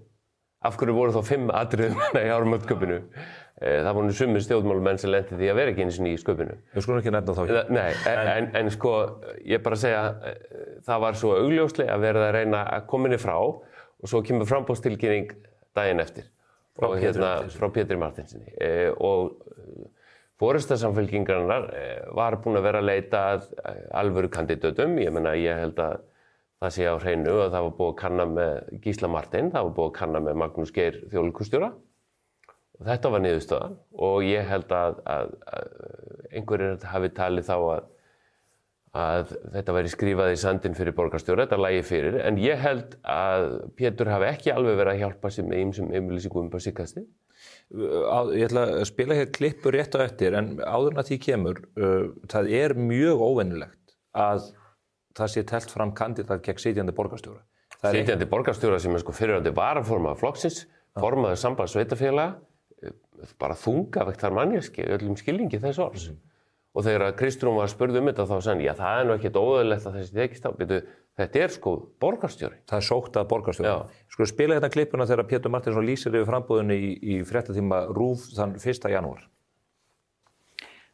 af hverju voru þá 5 atriðum í áramótaskaupinu? Það voru sumir stjórnmálumenn sem lenti því að vera ekki einu sinni í skaupinu. Við skulum ekki nefna þá ekki. Nei, en sko, ég bara segja, það var svo augljóslega að verða að reyna að koma henni frá og svo kemur framboðstilkynning daginn eftir frá Pétri Martinsinni. Og forysta-Samfylkingarinnar var búin að vera að leita að alvöru kandidatum. Ég meina, ég held að það sé á hreinu og það var búið að kanna með Gísla Martin, það var búið að kanna með Magnús Geir þjóðleikhússtjóra. Þetta var niðurstaðan og ég held að einhverjir hafi talið þá að þetta væri skrifað í sandinn fyrir borgarstjóra, þetta lægi fyrir, en ég held að Pétur hafi ekki alveg verið að hjálpa sig með ýmsum yfirlýsingum på síðkastið. Ég ætla að spila hér klippu rétt á eftir, en áður en að því kemur, það er mjög óvenjulegt að það sé telt fram kandidat gegn sitjandi borgarstjóra. Sitjandi borgarstjóra sem er sko fyrrverandi varaformaður flokksins, formaður sambands sveitafélaga, bara þungavegt þar manneskja í öllum skilningi þess orðs. Og þegar Kristrún var spurð þetta þá sagði hann, það er nú ekkert óeðlilegt að þessi tekist á. Þetta er sko borgarstjóri. Það er sótt að borgarstjóri. Sko spila hérna klippuna þegar Pétur Martinsson lýsir yfir framboðinu í fréttatíma RÚV þann 1. janúar.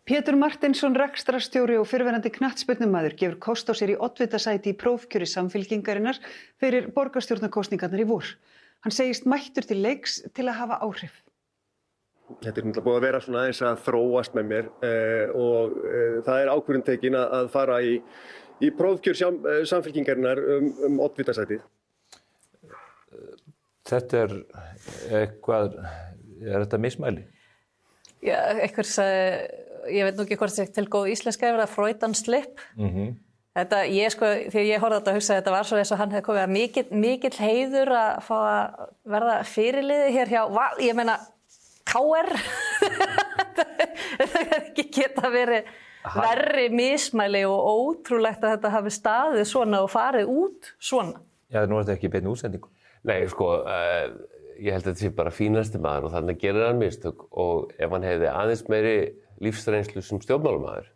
Pétur Martinsson, rekstrarstjóri og fyrrverandi knattspyrnumaður, gefur kost á sér í oddvitasæti í prófkjöri Samfylkingarinnar fyrir borgarstjórnarkosningarnar í vor. Hann segist mættur til leiks til að hafa áhrif. Þetta er náttúrulega búið að vera svona aðeins að þróast með mér og það er ákvörðun tekin að fara í í prófkjör Samfylkingarinnar oddvitasætið? Þetta eitthvað, þetta mismæli? Já, einhver sagði, ég veit nú ekki hvort þetta til góð íslenska yfir það, Freudian slip. Þetta, þegar ég horfði á þetta og hugsaði, þetta var svo eins og hann hefði komið að mikill heiður að fá að verða fyrirliði hér hjá, ég meina, KR. Það ekki geta verið verri mismæli og ótrúlegt að þetta hafi staðið svona og farið út svona. Já, nú þetta ekki beinni útsendingu. Nei, ég held að þetta sé bara fínasti maður og þannig gerir hann mistök og ef hann hefði aðeins meiri lífsreynslu sem stjórnmálamaður,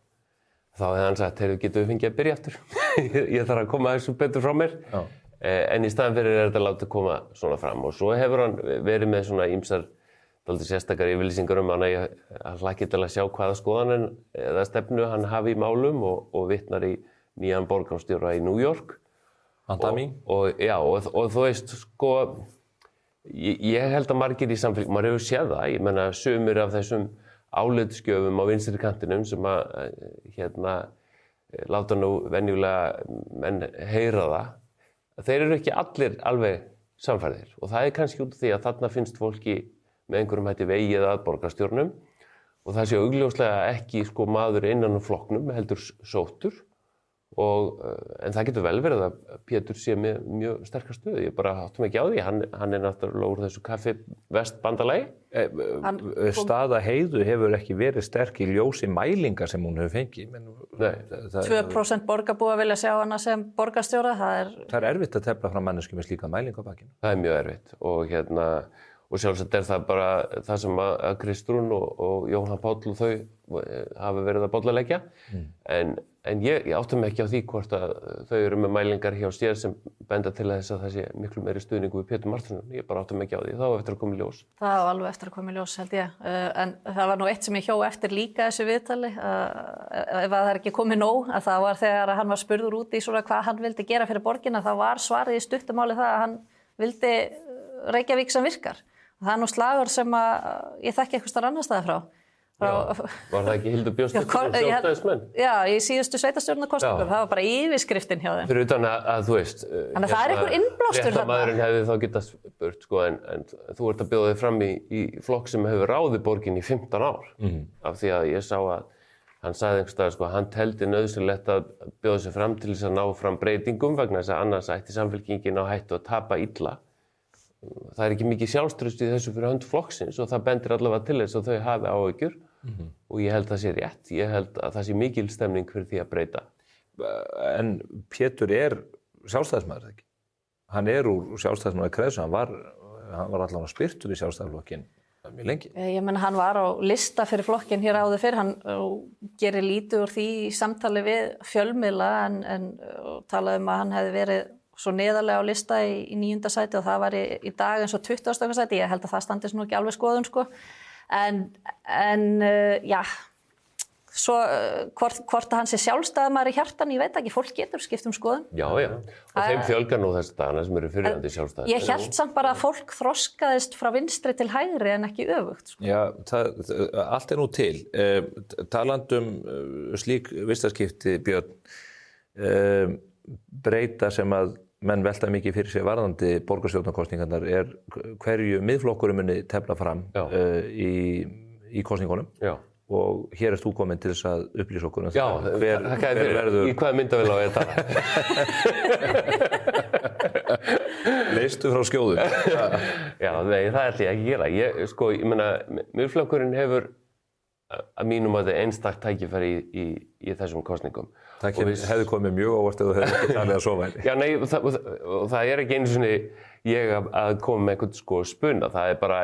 þá hefði hann sagt, getum við fengið að byrja aftur. Ég þarf að koma þessu betur frá mér. En í staðan fyrir þetta látið koma svona fram og svo hefur hann verið með svona ýmsar dálítið sérstakar yfirlýsingar hann að ég hlakki til að sjá hvaða skoðanir eða stefnu hann hafi í málum og vitnar í nýjan borgarstjóra í New York. Andami. Og þú veist, ég held að margir í samfélagi, maður hefur séð það, ég menna sumir af þessum álitsgjöfum á vinstri kantinum sem að láta nú venjulega menn heyra það, þeir eru ekki allir alveg samfærðir og það kannski út af því að þarna finnst fólki með einhverjum hætti vegið að borgarstjórnum og það sé augljóslega ekki maður innan flokknum heldur sóttur en það getur vel verið að Pétur sé með mjög sterkar stöðu, ég bara áttum ekki á því, hann náttúrulega úr þessu kaffi-vest-bandalagi. Staða Heiðu hefur ekki verið sterk í ljósi mælinga sem hún hefur fengið. 2% borgarbúa vilja sjá hana sem borgarstjóra, það er erfitt að tefla fram mannesku með slíka mælinga á bakinu. Það er mjög erfitt og sjálfsagt það bara það sem að Kristrún og Jóhann Páll og þau hafa verið að bollaleggja en ég áttum ekki á því hvort að þau eru með mælingar hjá sér sem benda til þess að það sé miklu meiri stuðningu við Pétur Martínson, ég bara áttum ekki á því, það var eftir að koma í ljós. Það var alveg eftir að koma í ljós held ég, en það var nú eitt sem ég hjó eftir líka þessu viðtali, ef það er ekki komið nóg, að það var þegar hann var spurður út í svona hvað hann vildi gera fyrir borgina, þá var svarið í stuttumáli það að hann vildi Reykjavík sem virkar. Það er nú slagur sem ég þekki eitthvað starf annar staðar frá. Var það ekki Hildur Björnsdóttir sem sjálfstæðismenn? Já, í síðustu sveitarstjórnarkosningum, það var bara yfirskriftin hjá þeim. Fyrir utan að þú veist, þannig að það er einhver innblástur þarna. Fréttamaðurinn hefði þá getað spurt, en þú ert að bjóða þig fram í flokk sem hefur ráðið borgin í 15 ár. Af því að ég sá að hann sagði einhvers staðar, hann teldi nauðsynlegt að bjóða sig fram til þess að ná fram breytingum vegna þess að annars ætti Samfylkingin á hættu að tapa illa. Það er ekki mikið sjálfstraust í þessu fyrir hönd flokksins og það bendir allavega til þess að þau hafi áhyggjur og ég held að það sé rétt. Ég held að það sé mikil stemning fyrir því að breyta. En Pétur sjálfstæðismaður ekki? Hann úr sjálfstæðismaður kreðsu, hann var allavega spyrtur í sjálfstæðisflokkin mjög lengi. Ég menna hann var á lista fyrir flokkin hér áður fyrr, hann gerir lítið úr því í samtali við fjölmiðla en talaði að hann hefði verið svo neðarlega á lista í 9. sæti og það var í dag eins og 20. sæti. Ég held að það standist nú ekki alveg skoðun já, svo hvort að hann sé sjálfstæðamaður í hjartan, ég veit ekki, fólk getur skipt skoðun. Já, og þeim fjölgar nú þessi dagana sem eru fyrrverandi sjálfstæðir. Ég held samt bara að fólk þroskaðist frá vinstri til hægri en ekki öfugt. Já, allt nú til. Talandum slík vistaskipti, Björn, breyta sem að menn velta mikið fyrir sig varðandi borgarstjórnarkosningarnar hverju miðflokkurum muni tefla fram í kosningunum. Já. Og hér þú komin til þess að upplýsa okkur hver verður... Í hvaða myndavél á ég tala? Leistu frá skjóðu. Já, nei, það ætla ég ekki að gera. Ég meina, miðflokkurinn hefur að mínum að það einstakt tækifæri í þessum kosningum. Það hefði komið mjög óvart ef þú hefði ekki talið að sofa henni. Já, nei, það er ekki einu sinni ég að koma með einhvern spuna. Það er bara,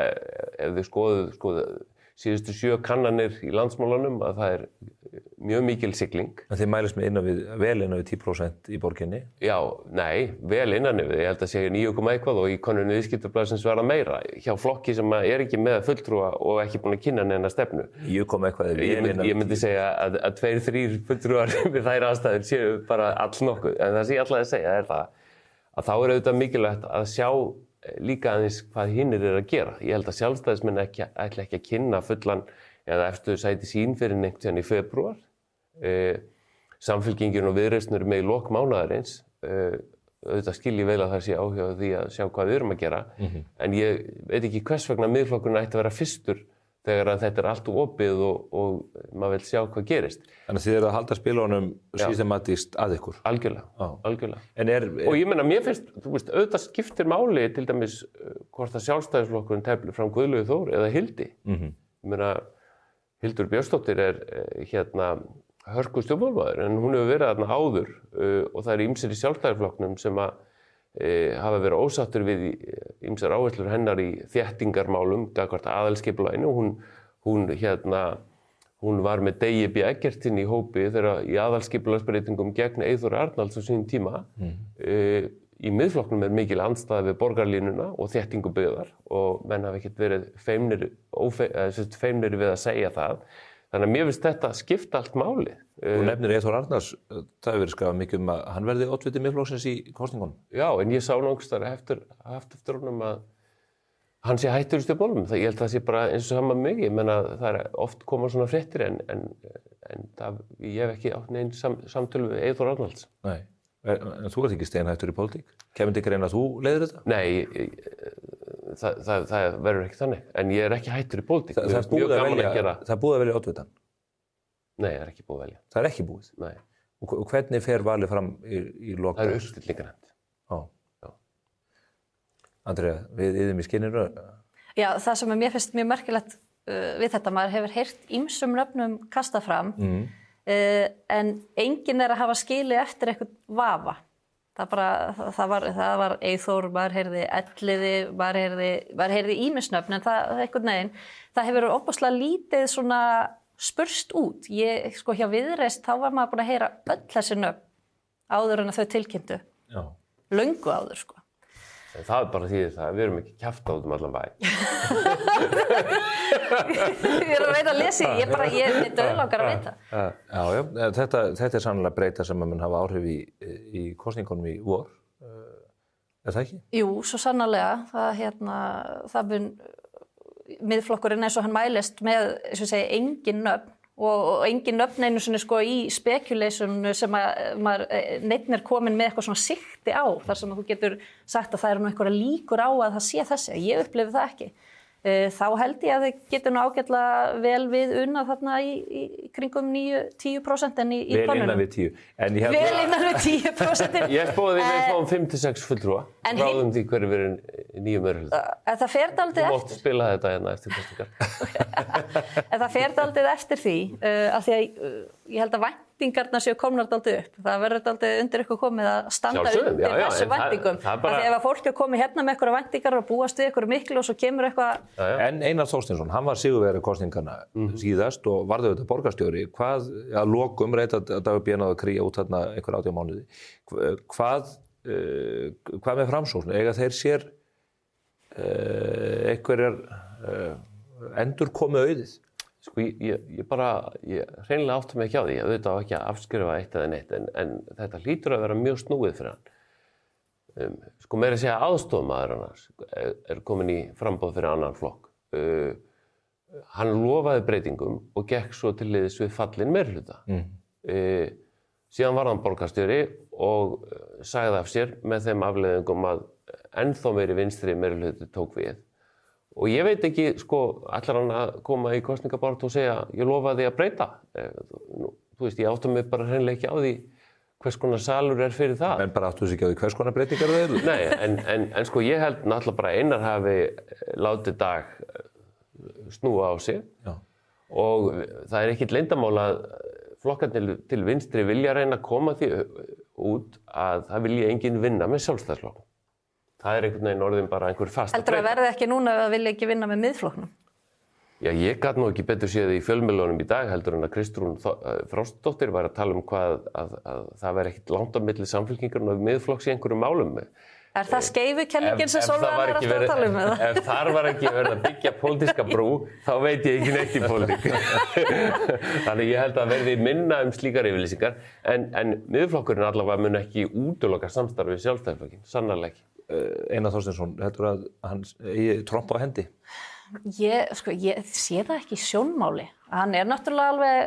ef þið skoðu síðustu 7 kannanir í landsmálunum, að það er mjög mikil sigling. En þið mælist með vel innan við 10% í borginni? Já, nei, vel innan við. Ég held að segja 9, eitthvað og í könnun Viðskiptablaðsins verða meira. Hjá flokki sem er ekki með fulltrúa og ekki búin að kynna neina stefnu. 9, eitthvað er vel innan við. Ég myndi segja að 2-3 fulltrúar við þær aðstæður séu bara allnokkuð. En það sem ég ætlaði að segja er það að þá er auðvitað mikilvægt að sjá líka aðeins hvað hinnir að gera. Ég held að sjálfstæðismenn ætla ekki að kynna fullan eða efstu sæti sín fyrir einhvern tíðan í febrúar. Samfylkingin og Viðreisn eru með í lok mánaðarins. Auðvitað skil ég vel að það sé áhuga á því að sjá hvað við erum að gera. En ég veit ekki hvers vegna Miðflokkurinn ætti að vera fyrstur þegar að þetta allt opið og maður vil sjá hvað gerist. Þannig að þið eru að halda spilunum systematískt að ykkur? Algjörlega, algjörlega. Og ég meina, mér finnst, þú veist, auðvitað skiptir máli til dæmis hvort að Sjálfstæðisflokkurinn teflir fram Guðlaugi Þór eða Hildi. Ég meina, Hildur Björnsdóttir hörku stjórnmálamaður, en hún hefur verið þarna áður og það eru ýmsir í Sjálfstæðisflokknum sem að hafa verið ósáttur við ýmsar áherslur hennar í þéttingarmálum gagnvart aðalskipulaginu. Hún var með Degi B. Eggertssyni í hópi þegar í aðalskipulagsbreytingum gegn Eyþóri Arnalds á sínum tíma. Í Miðflokknum mikil andstaða við borgarlínuna og þéttingu byggðar og menn hafa ekkert verið feimnir við að segja það. Þannig að mér finnst þetta skipta allt máli. Þú nefnir Eyþór Arnalds, það hefur verið skrifað mikið að hann verði oddviti Miðflokksins í kosningunum. Já, en ég sá náttúrulega eftir honum að hann sé hættur í stjórnmálum. Ég held að það sé bara eins og sama með mig. Ég menna það er oft koma svona fréttir en ég hef ekki átt neinn samtölu við Eyþór Arnalds. Nei, en þú ert ekki steinhættur í pólitík. Kemur þig reyna að þú leiðir þetta? Nei, það verður ekki þannig. En ég er ekki hættur í pólitík. Það er búið að velja oddvitann? Nei, það er ekki búið að velja. Það er ekki búið? Nei. Og hvernig fer valið fram í lok? Það er uppstillingarnefnd. Andrea, við yðum í skinninu? Já, það sem mér finnst mjög merkilegt við þetta, maður hefur heyrt ýmsum nöfnum kastað fram, en enginn er að hafa skilið eftir eitthvað vafa. Það var Eyþór, maður heyrði Elliði, maður heyrði ýmis nöfn, en það hefur ofboðslega lítið svona spurst út. Hjá Viðreisn þá var maður búin að heyra öll þessi nöfn áður en að þau tilkynntu. Já. Löngu áður, Það bara því það, við erum ekki kjafta út allan bæ. Ég er að reyna að lesa ég er dauðlangar að vita. Já, þetta er sannlega breyta sem að mun hafa áhrif í kosningunum í vor. Er það ekki? Jú, svo sannarlega. Það mun Miðflokkurinn eins og hann mælist með, engin nöfn og engin nöfn einu svona í speculation sem að neitt er komin með eitthvað svona sikti á þar sem að þú getur sagt að það eru nú einhverja líkur á að það sé þessi. Ég upplifi það ekki. Þá held ég að þið getur nú ágætlega vel við unnað þarna í kringum 9-10% en í plánunum. Vel innan við 10. Vel innan við 10%. Ég spóði við fáum 5-6 fulltrúa. Ráðum því hverju verið nýjum meirihluta. Það fer dálítið eftir. Þú mátt spila þetta hérna eftir kosningar. Það fer dálítið eftir því að því að ég held að væntingarnar séu komnar dálítið upp. Það verður dálítið undir ykkur komið að standa undir þessu væntingum. Af því ef að fólk er komið hérna með ykkur væntingar og búast við ykkur miklu og svo kemur eitthvað. En Einar Þorsteinsson, hann var sigurvegari kosninganna síðast og varð auðvitað borgarstjóri. Hvað, að lokum reyta Dagur B. náði að kría út þarna einhver 18 mánuði. Hvað með Framsókn? Eiga þeir sér einhverjar endur komið auðið? Ég hreinlega átti mig ekki á því. Ég auðvitað á ekki að afskrifa eitt eða neitt, en þetta hlýtur að vera mjög snúið fyrir hann. Meira að segja aðstofamaður annars er komin í framboð fyrir annan flokk. Hann lofaði breytingum og gekk svo til liðs við fallin meirihluta. Síðan var hann borgarstjóri og sagði af sér með þeim afleiðingum að ennþá meiri vinstri meirihluti tók við. Og ég veit ekki, ætlar hann að koma í kosningabaráttu og segja ég lofaði að breyta. Þú veist, ég átta mig bara hreinlega ekki á því hvers konar salur er fyrir það. En bara áttu þess ekki á því hvers konar breytingar það eru? Nei, en ég held náttúrulega bara Einar hafi látið Dag snúa á sig. Já. Og það er ekkert leyndarmál að flokkarnir til vinstri vilja reyna að koma því út að það vilja enginn vinna með Sjálfstæðisflokknum. Það er einhvern veginn orðin bara einhver fasta breyting. Heldur að verði ekki núna að vilja ekki vinna með Miðflokknum? Já, ég gat nú ekki betur séð í fjölmiðlunum í dag heldur en að Kristrún Frostadóttir var að tala hvað að það væri ekkert langt á milli Samfylkingarinnar og Miðflokks í einhverjum málum. Er það skeifukenningin sem Sólveig er alltaf að tala um? Ef þar var ekki verið að byggja pólitíska brú, þá veit ég ekki neitt í pólitík. Þannig ég held að verði minna slíkar yfirlýsingar, en Miðflokkurinn allavega mun ekki útiloka samstarfi við Sjálfstæðisflokkinn, sannarlega ekki. Einar Þorsteinsson, heldur að hann eigi tromp á hendi? Ég sé það ekki í sjónmáli. Hann er náttúrulega alveg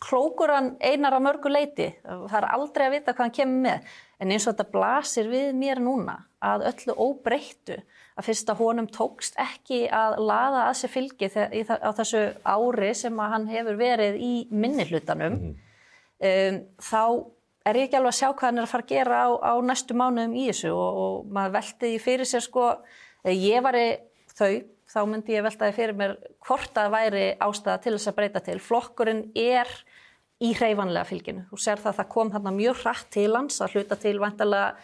klókur hann Einar að mörgu leyti. Það er aldrei að vita hvað hann kemur með. En eins og þetta blasir við mér núna að öllu óbreyttu að fyrst að honum tókst ekki að laða að sér fylgi á þessu ári sem að hann hefur verið í minnihlutanum, þá er ég ekki alveg að sjá hvað hann er að fara að gera á næstu mánuðum í þessu og maður velti því fyrir sér sko, þegar ég væri þá myndi ég velta því fyrir mér hvort að væri ástæða til þess að breyta til. Flokkurinn er í hreyfanlega fylginu. Þú sér það kom þarna mjög hratt til hans að hluta til væntanlega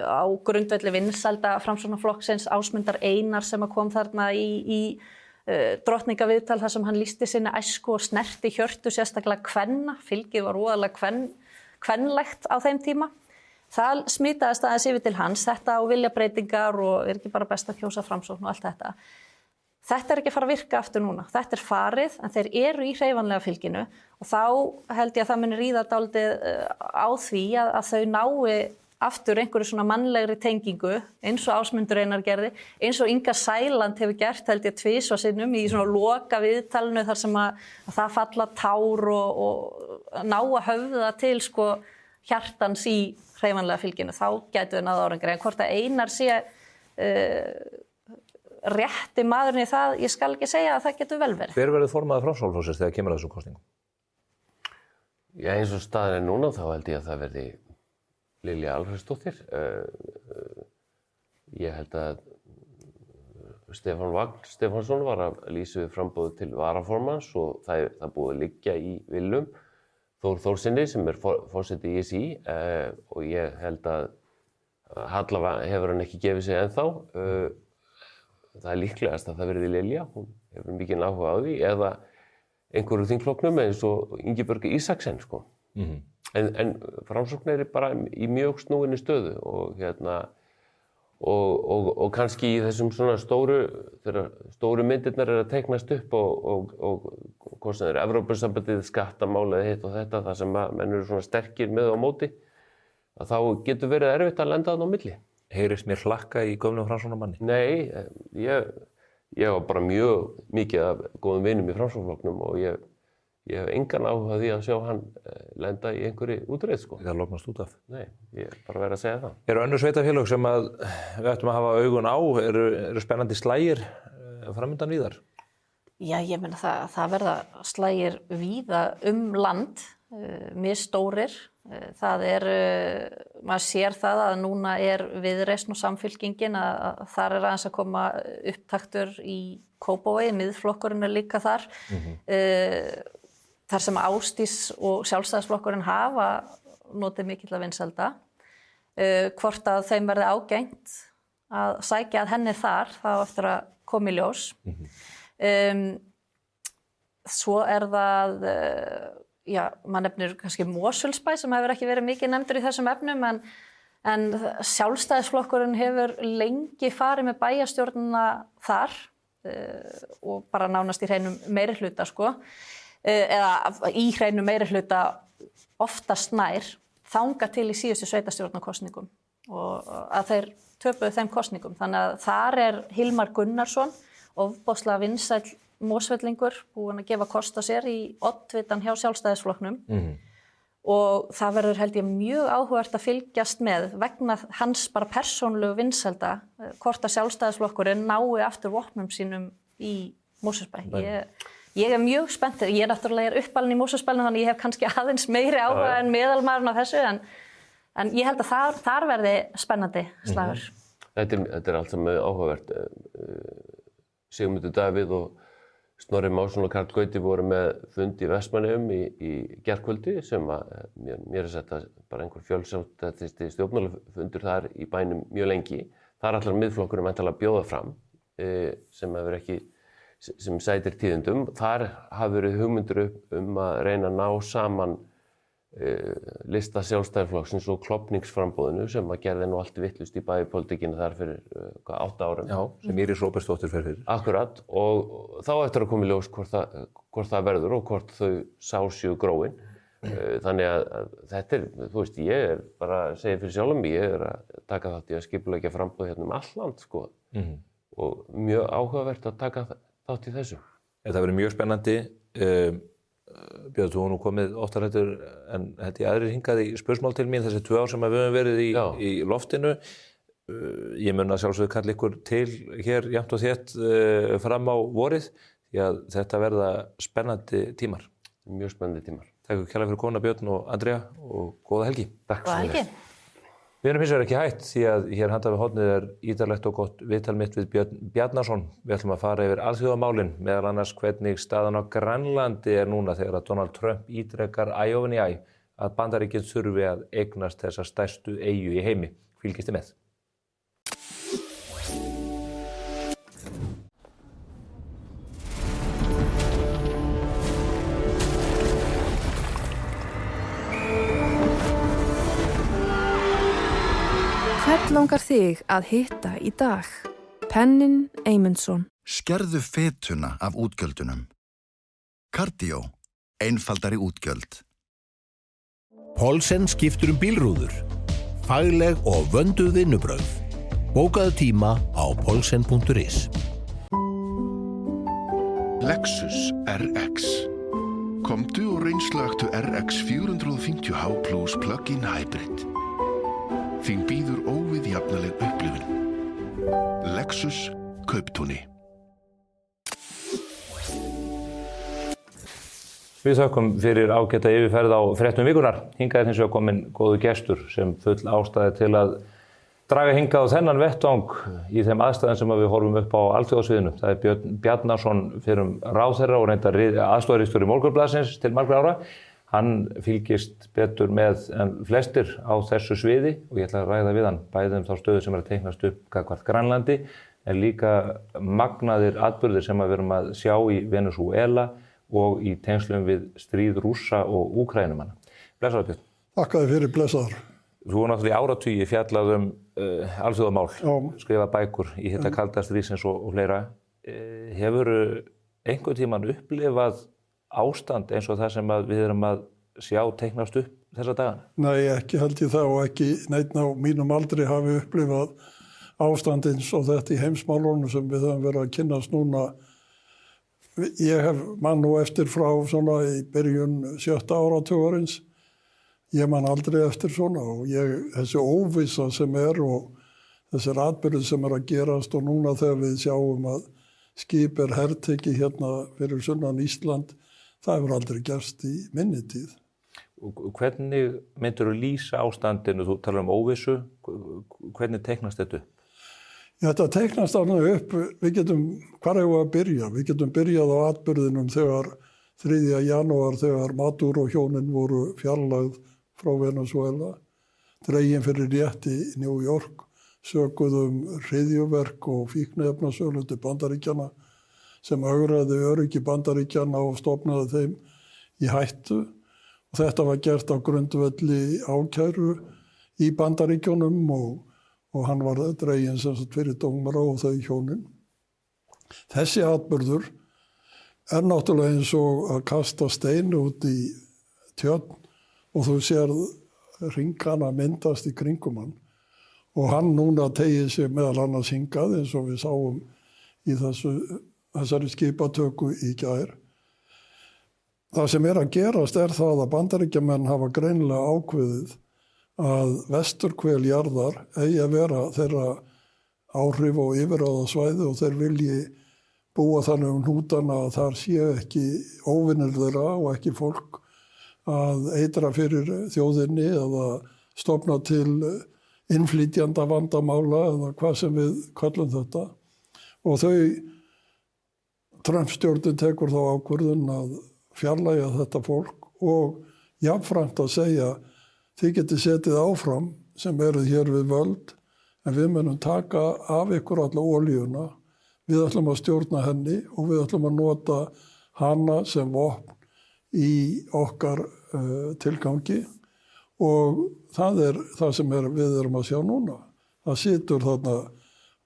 á grundvelli vinsælda Framsóknarflokksins Ásmundar Einar sem að kom þarna í drottningaviðtal þar sem hann lýsti sinni æsku og snerti hjörtu sérstaklega kvenna. Fylgið var voðalega kvenlegt á þeim tíma. Það smitaðist aðeins yfir til hans, þetta á viljabreytingar og er ekki bara best að kjósa Framsókn og allt þetta. Þetta er ekki að fara að virka aftur núna. Þetta er farið, en þeir eru í hreyfanlega fylginu og þá held ég að það muni ríða dálítið á því að þau nái aftur einhverju svona mannlegri tengingu eins og Ásmundur Einar gerði, eins og Inga Sæland hefur gert held ég tvisvar sinnum í svona loka viðtalinu þar sem að það falla tár og ná að höfða til sko hjartans í hreyfanlega fylginu. Þá gætu þau náð árangri. En hvort að Einar sé rétti maðurinn í það, ég skal ekki segja að það getur vel verið. Hver verður formaður Framsóknarflokksins þegar kemur að þessum kosningum? Já, eins og staðan er núna þá held ég að það verði Lilja Alfreðsdóttir. Ég held að Stefán Vagn Stefánsson var að lýsa við framboði til varaformanns og það búið að liggja í Willum Þór Þórsinni sem er forseti ISÍ og ég held að Halla hefur hann ekki gefið sig ennþá. Það er líklegast að það verði Lilja, hún hefur mikið áhuga á því, eða einhverju þingflokknum eins og Ingibjörg Isaksen, sko. En Framsókn er bara í mjög snúinni stöðu og kannski í þessum svona þegar stóru myndirnar að teiknast upp og hvað sem Evrópusambandið, skattamál eða hitt og þetta, það sem menn eru svona sterkir með á móti, að þá getur verið erfitt að lenda þarna á milli. Heyrist mér hlakka í gömlum Framsóknarmanni? Nei, ég var bara mjög mikið af góðum vinum í Framsóknarflokknum og ég hef engan áhuga því að sjá hann lenda í einhverju útreið, sko. Það lognast út af? Nei, ég bara verið að segja það. Eru önnur sveitafélög sem við ættum að hafa augun á, eru spennandi slægir framundan víðar? Já, ég meina það verða slægir víða land, misstórir. Það maður sér það að núna er Viðreisn og Samfylkingin að þar aðeins að koma upptaktur í Kópavogi, miðflokkurinn er líka þar. Þar sem Ásdís og Sjálfstæðisflokkurinn hafa notið mikilla vinsælda. Hvort að þeim verði ágengt að sækja að henni þar, það á eftir að koma í ljós. Svo er það maður nefnir kannski Mosfellsbæ sem hefur ekki verið mikið nefndur í þessum efnum en Sjálfstæðisflokkurinn hefur lengi farið með bæjarstjórnina þar og bara nánast í hreinum meirihluta sko eða í hreinum meirihluta oftast nær þangað til í síðustu sveitarstjórnarkosningum og að þeir töpuðu þeim kosningum. Þannig að þar er Hilmar Gunnarsson ofboðslega vinsæll Mosfellingur búinn að gefa kost á sér í oddvitan hjá Sjálfstæðisflokknum og það verður held ég mjög áhugavert að fylgjast með vegna hans bara persónulegu vinsælda hvort að Sjálfstæðisflokkurinn nái aftur vopnum sínum í Mosfellsbæ. Ég er mjög spennt, ég er náttúrulega uppalinn í Mosfellsbænum þannig ég hef kannski aðeins meiri áhuga en meðalmaðurinn á þessu en ég held að þar verði spennandi slagur. Þetta er allt sem áhugavert. Sigmundur Davíð og Snorri Másson og Karl Gauti voru með fund í Vestmannaeyjum í gærkvöldi sem að mér þetta bara einhver fjölsjóttættasti stjórnmálafundur þar í bænum mjög lengi. Þar allar miðflokkurinn væntanlega bjóða fram sem sætir tíðindum. Þar hafa verið hugmyndir að reyna að ná saman lista Sjálfstæðisflokksins og klofningsframboðinu sem að gerði nú allt vitlaust í bæjarpólitíkinni þar fyrir 8 árum. Já, sem Íris Róbertsdóttir fer fyrir. Akkurat, og þá eftir að koma í ljós hvort það verður og hvort þau séu gróin. Þannig að þetta þú veist, ég er bara að segja fyrir sjálfum mig, ég er að taka þátt í að skipuleggja framboð hérna all land, sko. Og mjög áhugavert að taka þátt í þessu. Þetta verður mjög spennandi. Björn, þú nú komið oftar en þetta aðrir hingað í spursmál til mín þessi 2 ár sem við höfum verið í loftinu. Ég mun að sjálfsögðu kalla ykkur til hér jafnt og þétt fram á vorið því að þetta verða spennandi tímar. Mjög spennandi tímar. Takk fyrir kærlega fyrir komuna Björn og Andrea og góða helgi. Takk Góða helgi. Við erum hins vegar ekki hætt því að hér handan við hornið ítarlegt og gott viðtal mitt við Björn Bjarnason. Við ætlum að fara yfir alþjóðamálin, meðal annars hvernig staðan á Grænlandi núna þegar að Donald Trump ítrekar æ ofan í æ að Bandaríkin þurfi að eignast þessa stærstu eyju í heimi. Fylgist þið með. Hvern langar þig að hitta í dag? Pennin Eymundsson. Skerðu fetuna af útgjöldunum. Cardio. Einfaldari útgjöld. Paulsen skiptur bílrúður. Fagleg og vönduð vinnubrögð. Bókaðu tíma á paulsen.is. Lexus RX. Komdu og reynslagtu RX 450h Plus Plug-in Hybrid. Þín býður óviðjafnaleg upplifun. Lexus Kauptúni. Við þökkum fyrir ágæta yfirferð á fréttum vikunar. Hingað er hins vegar kominn góður gestur sem full ástæði til að draga hingað á þennan vettvang í þeim aðstæðum sem við horfum upp á alþjóðasviðinu. Það er Björn Bjarnason fyrrum ráðherra og reyndar aðstoðarritstjóri Morgunblaðsins til margra ára. Hann fylgist betur með en flestir á þessu sviði og ég ætla að ræða við hann bæði þá stöðu sem að teiknast upp gagnvart Grænlandi en líka magnaðir atburðir sem við erum að sjá í Venesúela og í tengslum við stríð Rússa og Úkraínumanna. Blessaður Björn. Takk fyrir blessaður. Þú var náttúrulega í áratugi fjallað alþjóðamál, skrifa bækur í hitta kalda stríðsins og fleira. Hefurðu einhvern tímann upplifað ástand eins og það sem við erum að sjá teiknast upp þessa dagana? Nei, ekki held ég það og ekki neitt á mínum aldri hafi upplifað ástand eins og þetta í heimsmálunum sem við höfum verið að kynnast núna. Ég hef mann nú eftir frá svona í byrjun 7. áratugarins. Ég man aldrei eftir svona og þessi óvissa sem og þessir atburðir sem að gerast og núna þegar við sjáum að skip hertekið hérna fyrir sunnan Ísland, það hefur aldrei gerst í minni tíð. Hvernig myndir þú lýsa ástandinu? Þú talar óvissu. Hvernig teiknast þetta upp? Þetta teiknast alveg upp. Hvar hefur við að byrja? Við getum byrjað á atburðinum þegar 3. janúar þegar Maduro hjónin voru fjarlægð frá Venezuela, dregin fyrir rétt í New York, sökuðum hryðjuverk og fíkniefnasölu til Bandaríkjanna sem ögraði öryggi Bandaríkjanna og stofnaði þeim í hættu. Og þetta var gert á grundvelli ákæru í Bandaríkjunum og hann var dreginn sem sagt fyrir dómara og þau hjónin. Þessi atburður náttúrulega eins og að kasta stein út í tjörn og þú sér hringana myndast í kringum hann. Og hann núna tegið sig meðal annars hingað eins og við sáum í þessari skipatöku í gær. Það sem að gerast það að Bandaríkjamenn hafa greinilega ákveðið að vesturhvel jarðar eigi að vera þeirra áhrif og yfirráðasvæði og þeir vilji búa þannig hnútana að þar sé ekki óvinir þeirra og ekki fólk að eitra fyrir þjóðinni eða stofna til innflytjanda vandamála eða hvað sem við kallum þetta. Og Trump-stjórnin tekur þá ákvörðun að fjarlægja þetta fólk og jafnframt að segja þið getið setið áfram sem eruð hér við völd en við munum taka af ykkur alla olíuna, við ætlum að stjórna henni og við ætlum að nota hana sem vopn í okkar tilgangi og það það sem við erum að sjá núna. Það situr þarna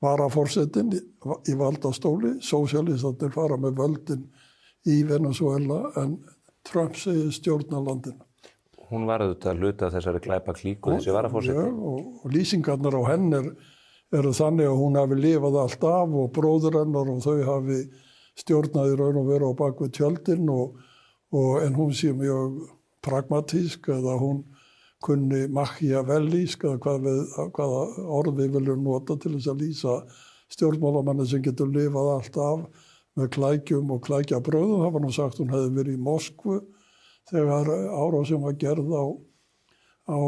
varaforsetinn í valdastóli, sósíalistarnir fara með völdin í Venezuela en Trump segir stjórna landinu. Hún var auðvitað hluti af þessari glæpaklíku, þessi varaforseti. Já, og lýsingarnar á henni eru þannig að hún hafi lifað allt af og bróður hennar og þau hafi stjórnað í raun og veru á bak við tjöldin og en hún sé mjög pragmatísk eða hún kunni machiavellísk eða hvaða orð við viljum nota til þess að lýsa stjórnmálamanni sem getur lifað allt af með klækjum og klækjabröðum. Það var nú sagt hún hefði verið í Moskvu þegar árásin var gerð á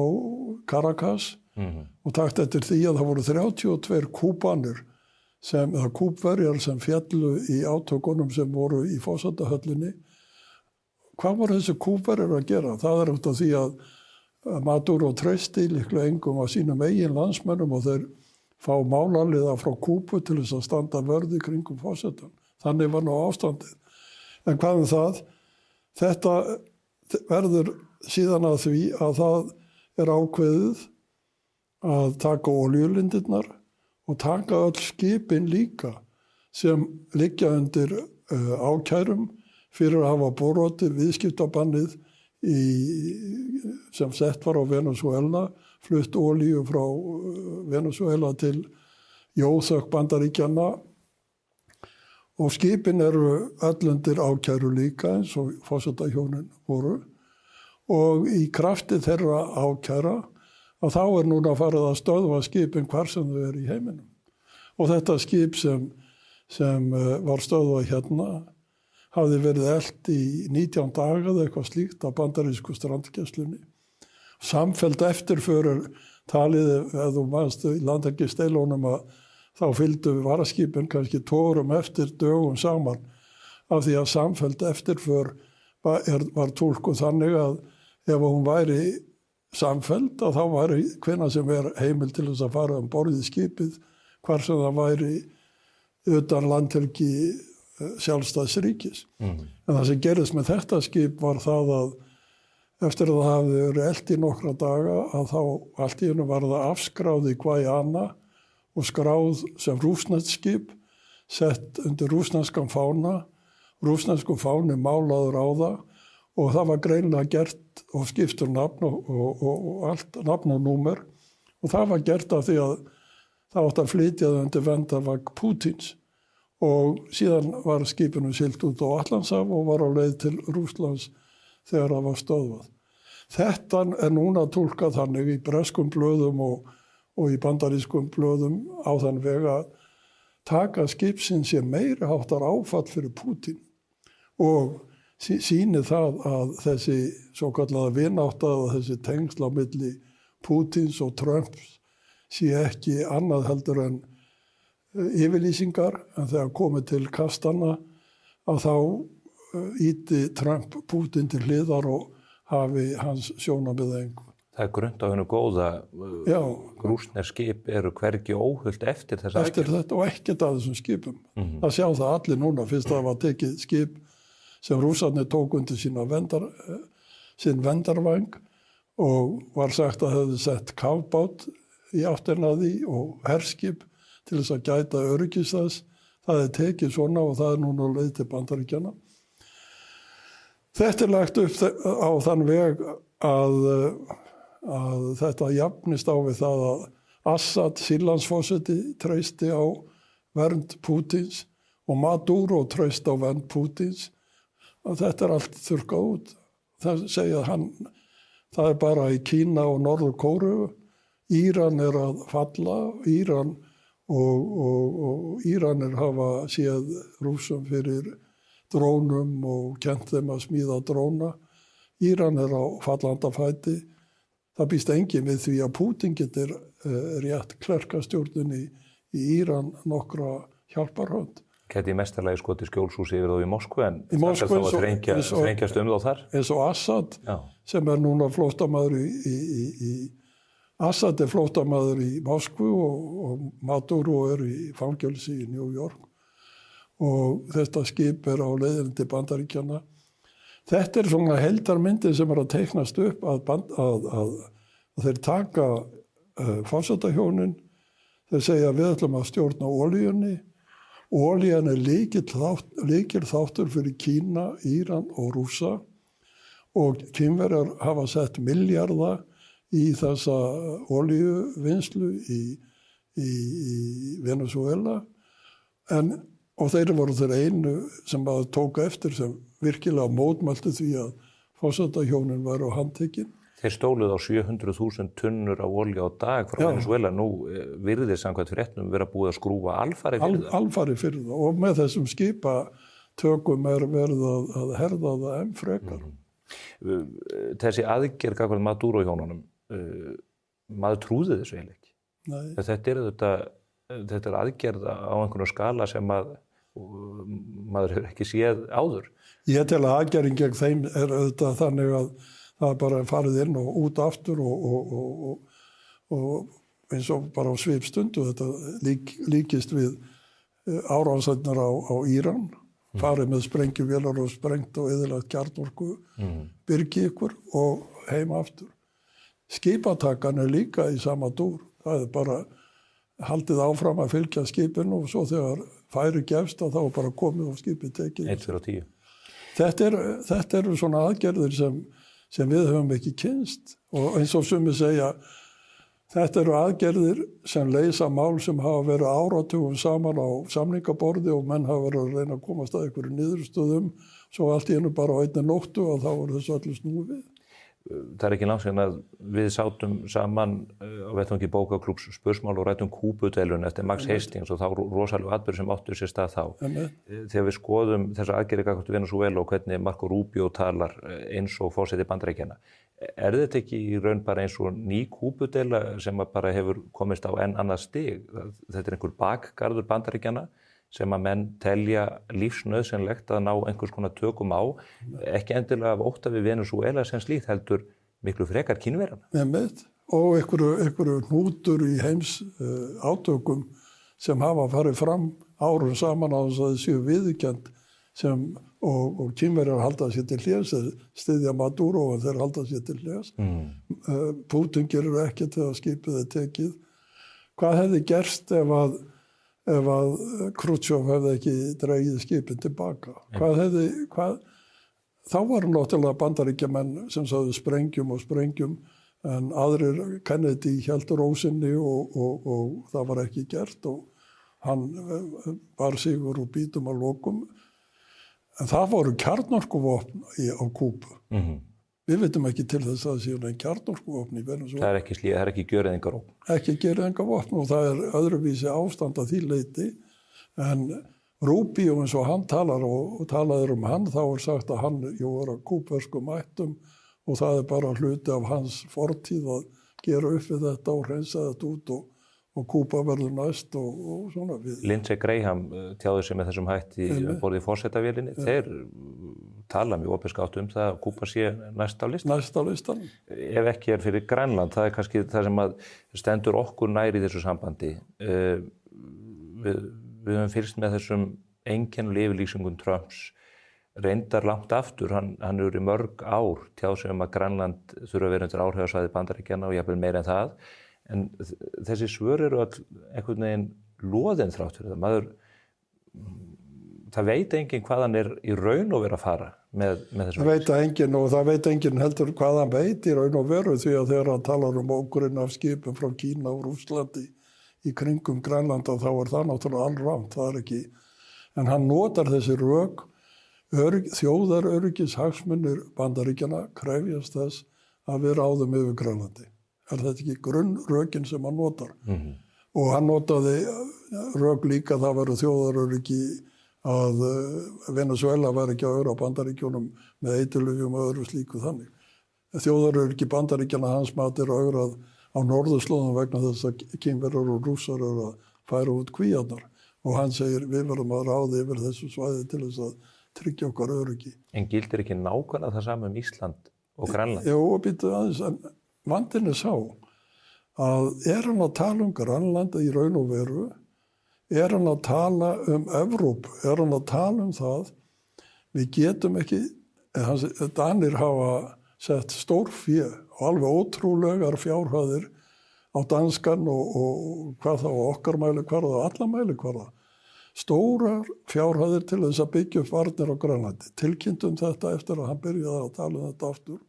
Caracas og takt eftir því að það voru 32 kúbanir eða kúbverjar sem fjallu í átökunum sem voru í forsetahöllinni. Hvað voru þessi kúbverjar að gera? Það út af því að Maduro treysti líklega engum af sínum eigin landsmönnum og þeir fá málarliða frá Kúbu til þess að standa vörði kringum forsetan. Þannig var nú ástandið. En hvað það? Þetta verður síðan að því að það ákveðið að taka olíulindirnar og taka öll skipin líka sem liggja undir ákærum fyrir að hafa brotið viðskiptabannið sem sett var á Venezuela, flutt olíu frá Venezuela til jóþök Bandaríkjanna og skipin eru öll undir ákæru líka eins og forsetahjónin voru og í krafti þeirra ákæra að þá núna farið að stöðva skipin hvar sem þau eru í heiminum. Og þetta skip sem var stöðvað hérna hafði verið elt í 19 daga eða eitthvað slíkt á bandarísku strandgæslunni. Samfellt eftirförir talið, ef þú manst í landhelgisdeilunum að þá fylgdu varaskipin kannski 2 árum eftir dögum saman af því að samfellt eftirför var túlkuð þannig að ef hún væri samfellt að þá væri hvenær sem heimil til þess að fara borð í skipið hvar sem það væri utan landhelgi sjálfstæðs ríkis. En það sem gerðist með þetta skip var það að eftir að það hafði verið elt í nokkra daga að þá allt í einu var það afskráð í Guayana og skráð sem rússneskt skip, sett undir rússneskan fána, rússnesku fáni málaður á það og það var greinilega gert og skiptur nafn og allt nafn og númer og það var gert af því að það átti að flytja það undir verndarvæng Pútins og síðan var skipinu siglt út á Atlantshaf og var á leið til Rússlands þegar það var stöðvað. Þetta núna túlkað þannig í breskum blöðum og í bandarískum blöðum á þann veg að taka skipsins sé meiri háttar áfall fyrir Pútín og sýni það að þessi svo kallaða vinátta og þessi tengsl á milli Pútíns og Trumps sé ekki annað heldur en yfirlýsingar en þegar komið til kastanna að þá íti Trump Pútín til hliðar og hafi hans sjónarmið engu. Það grunnt á hennu góða rússnesk skip eru hvergi óhult eftir þessa eftir þetta og ekkert af þessum skipum. Það sjá það allir núna fyrst að það var tekið skip sem rússarnir tók undir sinn vendarvæng og var sagt að hefði sett kafbát í áttina því og herskip til þess að gæta öryggis þess. Það tekið svona og það núna leið til Bandaríkjanna. Þetta lagt upp á þann veg að þetta jafnist á við það að Assad, Sýrlandsforseti, treysti á vernd Pútins og Maduro treysti á vernd Pútins. Þetta allt þurrkað út. Það segja hann, það bara í Kína og Norður Kóreu. Íran að falla, Íran og Íranir hafa séð Rússum fyrir drónum og kennt þeim að smíða dróna. Íran á fallandafæti. Það býst engin við því að Pútín getur rétt klerkastjórnin í Íran nokkra hjálparhönd. Gæti í mestarlagi skoti skjólshúsi yfir þá í Moskvu en það þá að þrengjast þá þar. Eins og Assad sem núna flóttamaður Assad flóttamaður í Moskvu og Maduro í fangelsi í New York og þetta skip á leiðinni til Bandaríkjanna. Þetta svona heildarmyndin sem að teiknast upp að þeir taka forsetahjónin, þeir segja við ætlum að stjórna olíunni. Olían lykilþáttur fyrir Kína, Íran og Rússa og Kínverjar hafa sett milljarða í þessa olíuvinnslu í Venezuela og þeir voru þeir einu sem að tóka eftir sem virkilega mótmælti því að forsetahjónin væru handtekinn. Þeir stóluð á 700.000 tunnur af olíu á dag frá Venezuela. Nú virðist samkvæmt fréttum vera búið að skrúfa alfarið fyrir það. Alfarið fyrir það og með þessum skipatökum verið að herða það enn frekar. Þessi aðgerð gagnvart Maduro-hjónunum, maður trúði þessu eiginlega ekki. Nei. Þetta er aðgerð á einhvern skala sem maður hefur ekki séð áður. Ég tel að aðgerðin gegn þeim auðvitað þannig að það bara farið inn og út aftur og eins og bara á svipstundu þetta líkist við árásirnar á Íran, farið með sprengjuvélar og sprengt og eyðilagt kjarnorku, byrgi ykkur og heim aftur. Skipatakan líka í sama dúr, það bara haldið áfram að fylgja skipinu og svo þegar færi gefst að þá bara komið og skipið tekið. 1 fyrir 10. Þetta eru svona aðgerðir sem við höfum ekki kynst og eins og sumir segja þetta eru aðgerðir sem leysa mál sem hafa verið áratugum saman á samningaborði og menn hafa verið að reyna að komast að einhverju niðurstöðum svo allt í einu bara á einni nóttu og þá voru þessu öllu snúið við. Það er ekki langt síðan að við sátum saman á vettvangi bókaklúbs spursmál og ræddum Kúbudeiluna eftir Max Hastings og þá rosalega atburðir sem áttu sér stað þá. Þegar við skoðum þessa aðgerðir gagnvart Venezuela og hvernig Marco Rubio talar eins og forseti Bandaríkjanna, er þetta ekki í raun bara eins og ný Kúbudeila sem bara hefur komist á enn annað stig? Þetta er einhver bakgarður Bandaríkjanna sem að menn telja lífsnauðsynlegt að ná einhvers konar tökum á, ekki endilega af ótta við Venezuela sem slíkt heldur miklu frekar Kínverjana. Og einhverju hnútur í heims átökum sem hafa farið fram árum saman á þess að þau séu viðurkennd sem og Kínverjar halda sér til hliðs, styðja Maduro og þeir halda sér til hliðs. Putin gerur ekki til að skipið er tekið. Hvað hefði gerst ef að Khrushchev hefði ekki dregið skipin tilbaka? Þá var náttúrulega Bandaríkjamenn sem sagði sprengjum en aðrir Kennedy hélt rósinni og það var ekki gert og hann bar sigur úr bítum að lokum. En það voru kjarnorkuvopn á Kúbu. Við veitum ekki til þess að það séu neinn kjarnorkuvopn í Venezuela. Það er ekki gjöreyðingarvopn. Ekki gjöreyðingarvopn og það er öðruvísi ástand að því leyti. En Rubio eins og hann talar og talaður hann, þá er sagt að hann var að kúbverskum ættum og það er bara hluti af hans fortíð að gera upp við þetta og hreinsa þetta út og Kúba verður næst og svona við. Lindsey Graham tjáði sig með þessum hætti borðið forsetavélinni. Þeir tala mjög opinskátt það að Kúba sé næst á listan. Næst á listan. Ef ekki er fyrir Grænland, það er kannski það sem að stendur okkur nær í þessu sambandi. Við höfum fylgst með þessum einkennilegu yfirlýsingum Trumps reyndar langt aftur. Hann hefur í mörg ár tjáð sig að Grænland þurfa að vera undir áhrifasvæði Bandaríkjanna og jafnvel meira en það. En þessi svör eru all einhvern veginn loðin þrátt fyrir það. Það veit enginn hvað hann er í raun og veru að fara með þessum. Það veit enginn og það veit enginn heldur hvað hann veit í raun og veru því að þegar hann talar ógrunn af skipum frá Kína og Rússlandi í kringum Grænland og þá er það náttúrulega alrangt, það er ekki. En hann notar þessi rök, þjóðaröryggis hagsmunir Bandaríkjanna krefjast þess að við ráðum yfir Grænlandi. Er þetta ekki grunnrökin sem hann notar? Og hann notaði rök líka það verður þjóðaröryggi að Venezuela var ekki að öðru á Bandaríkjunum með eiturlyfjum og öðru slíku þannig. Þjóðaröryggi Bandaríkjanna hans mat er ögrað á norðurslóðum vegna þess að Kínverjar og Rússar eru að færa út kvíarnar og hann segir við verðum að ráða yfir þessu svæði til þess að tryggja okkar öryggi. En gildir ekki nákvæmlega það sama Ísland og Grænland? Jú, býttu aðeins, en vandinn er sá að hann að tala Grænland í raun og veru, hann að tala Evrópu, hann að tala það, við getum ekki, Danir hafa sett stórfé og alveg ótrúlegar fjárhæðir á danskan og hvað þá okkar mælikvarða og alla mælikvarða. Stórar fjárhæðir til þess að byggja upp varnir á Grænlandi. Tilkynntum þetta eftir að hann byrjaði að tala þetta aftur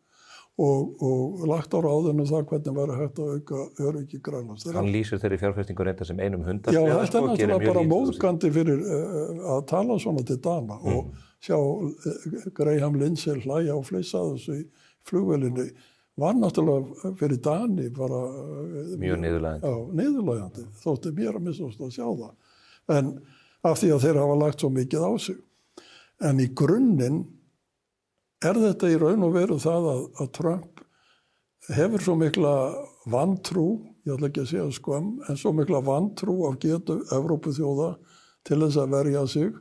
og lagt á ráðinu það hvernig væri hægt að auka öryggi Grænlands. Hann lýsir þeirri fjárfestingu reynda sem einum hundar. Já, þetta er náttúrulega bara móðgandi fyrir að tala svona til Dana og sjá Graham Lindsay hlæja og flissa þessu í flugvélinni var náttúrulega fyrir Dani bara mjög niðurlægjandi. Já, niðurlægjandi. Þótti mér að misst að sjá það. En af því að þeir hafa lagt svo mikið á sig. En í grunninn þetta í raun og veru það að Trump hefur svo mikla vantrú, ég ætla ekki að segja skömm, en svo mikla vantrú á getu Evrópuþjóða til þess að verja sig,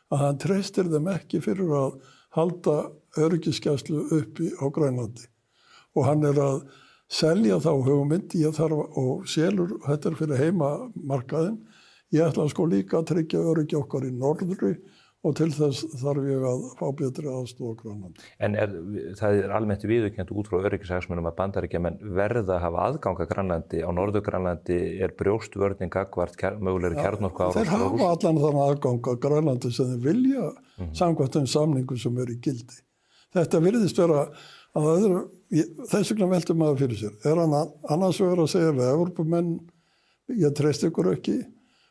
að hann treystir þeim ekki fyrir að halda öryggisgæslu uppi á Grænlandi. Og hann að selja þá hugmynd, ég þarf og selur, þetta fyrir heimamarkaðin, ég ætla sko líka að tryggja öryggi okkar í norðri og til þess þarf ég að fá betri aðstoð á Grænlandi. En það almennt viðurkennt út frá öryggishagsmunum að Bandaríkjamenn verða að hafa aðgang að Grænlandi. Á Norður-Grænlandi brjóstvörning gagnvart mögulegri kjarnorku Þeir hafa allan þann aðgang að Grænlandi sem þeir vilja samkvæmt þeim samningum sem í gildi. Þetta virðist vera að öðru, þess vegna veldur maður fyrir sér. Hann annars vegar að segja við Evrópumenn, ég treysti ykkur ekki,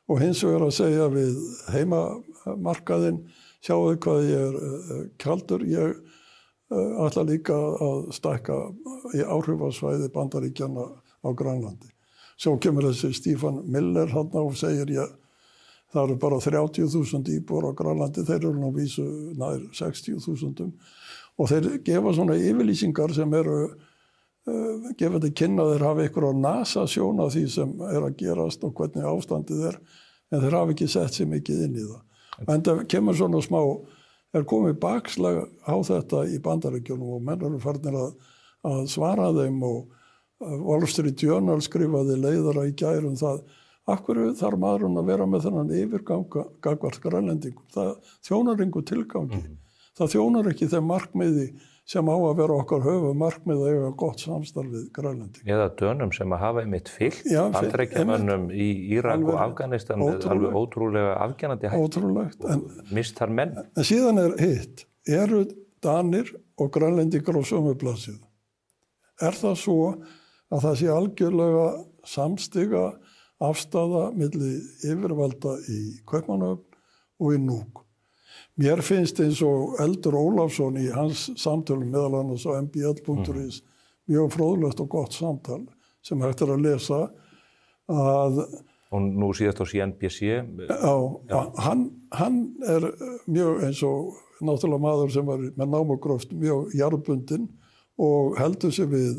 og hins vegar að segja við heimamarkaðinn, sjáu hvað ég kaldur, ég ætla líka að stækka í áhrifasvæði Bandaríkjanna á Grænlandi. Svo kemur þessi Stephen Miller hann og segir það eru bara 30.000 íbúar á Grænlandi, þeir eru nú vísu nær 60.000 og þeir gefa svona yfirlýsingar sem gefa þetta kynna þeir hafa einhverja NASA-sjón af því sem að gerast og hvernig ástandið en þeir hafa ekki sett sér mikið inn í það. En það kemur svona smá, komið bakslag á þetta í Bandaríkjunum og menn eru farnir að svara þeim og Wall Street Journal skrifaði leiðara í gær það, af hverju þarf maðurinn að vera með þennan yfirgang gagnvart Grænlendingum. Það þjónar engu tilgangi. Það þjónar ekki þeim markmiði sem á að vera okkar höfumarkmið að eiga gott samstarf við Grænlendinga. Eða Dönum sem að hafa einmitt fylgt Bandaríkjamönnum í Írak og Afganistan með alveg ótrúlega afgjænandi hætti. Ótrúlegt. Mist þar menn. En síðan hitt, eru Danir og Grænlendingar á sömu blaðsíðu. Það svo að það sé algjörlega samstiga afstaða milli yfirvalda í Kaupmannahöfn og í Nuuk. Mér finnst eins og Eldur Ólafsson í hans samtölum meðal annars á mbl.is mjög fróðlegt og gott samtal sem hægt að lesa að... Og nú síðast á CNBC. Já, hann mjög eins og náttúrulega maður sem var með námugróft mjög jarðbundinn og heldur sig við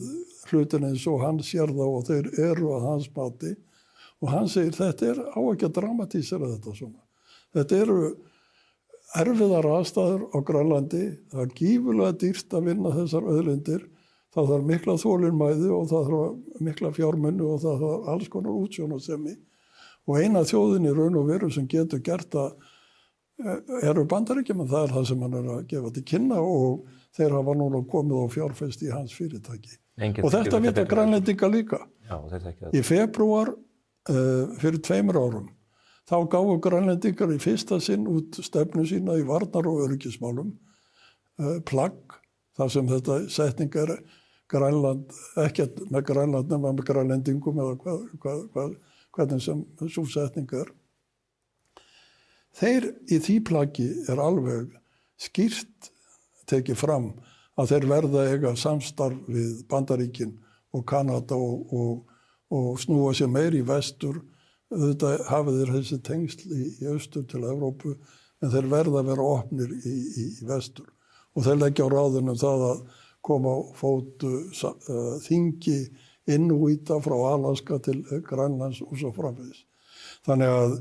hlutin eins og hann sér þá og þeir eru að hans mati og hann segir þetta á ekki að dramatísera þetta svona. Þetta eru erfiðar aðstæður á Grænlandi, það gífurlega dýrt að vinna þessar auðlindir, það þarf mikla þolinmæði og það þarf mikla fjármunni og það þarf alls konar útsjónarsemi og eina þjóðin í raun og veru sem getur gert eru Bandaríkjamenn, það það sem hann að gefa til kynna og þeir hafa núna komið og fjárfest í hans fyrirtæki. Og þetta vita Grænlendinga líka. Já, í febrúar fyrir 2 árum þá gáfu Grænlendingar í fyrsta sinn út stefnu sína í varnar- og öryggismálum, plagg, þar sem þetta setning Grænland, ekkert með Grænland nema með Grænlendingum eða hvernig sem svo setning Þeir í því plaggi alveg skýrt tekið fram að þeir verða eiga samstarf við Bandaríkin og Kanada og snúa sér meir í vestur. Þetta hafa þeir þessi tengsl í austur til Evrópu en þeir verða að vera opnir í vestur og þeir leggja á ráðinu það að koma á fót þingi innúíta frá Alaska til Grænlands og svo framvegis. Þannig að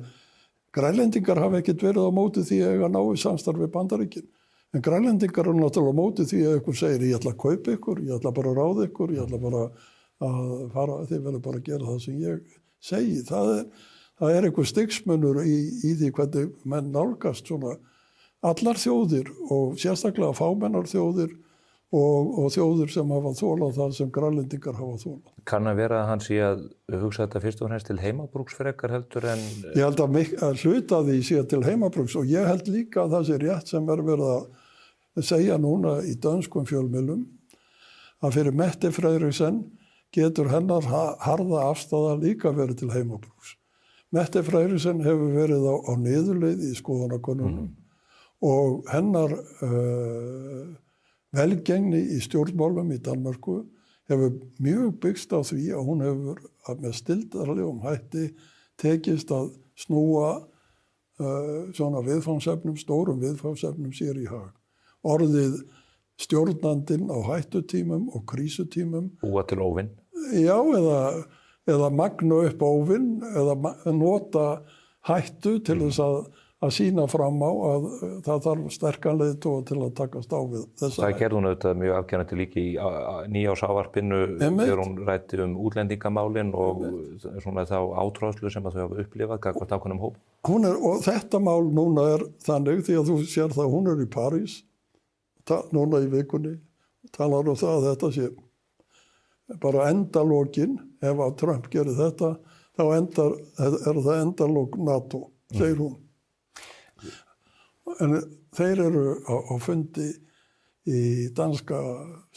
Grænlendingar hafa ekkert verið á móti því að eiga náið samstarf við Bandaríkin en Grænlendingar náttúrulega á móti því að ykkur segir ég ætla að kaupa ykkur, ég ætla bara að ráða ykkur, ég ætla bara að fara, þið verður bara að gera það sem ég segi. Það einhver stigsmunur í því hvernig menn nálgast svona allar þjóðir og sérstaklega fámennar þjóðir og þjóðir sem hafa þolað það sem Grænlendingar hafa þolað. Kann að vera að hann sé að hugsa þetta fyrst og fremst til heimabrúksfrekar heldur en... Ég held að hluta því sé til heimabrúks og ég held líka að það sé rétt sem verið að segja núna í dönskum fjölmiðlum að fyrir Mette Frederiksen getur hennar harða afstaða líka verið til heimabrúks. Mette Frederiksen hefur verið á niðurleið í skoðanakönnunum og hennar velgengni í stjórnmálum í Danmörku hefur mjög byggst á því að hún hefur með stildarlegum hætti tekist að snúa svona viðfangsefnum, stórum viðfangsefnum sér í hag. Orðið stjórnandinn á hættutímum og krísutímum. Búa til óvinn. Já, eða magna upp óvinn, eða nota hættu til þess að sýna fram á að það þarf sterkan leiðtoga til að takast á við þessa. Það gerði hún auðvitað mjög afgerandi líka í nýársávarpinu þegar hún ræddi útlendingamálin og svona þá átráðslu sem að þau hafa upplifað gagnvart ákveðnum hóp. Og þetta mál núna þannig því að þú sér það, hún í París núna í vikunni, talar það að þetta sé bara endalokin, ef að Trump gerir þetta, þá það endalok NATO, segir hún. En þeir eru á fundi í danska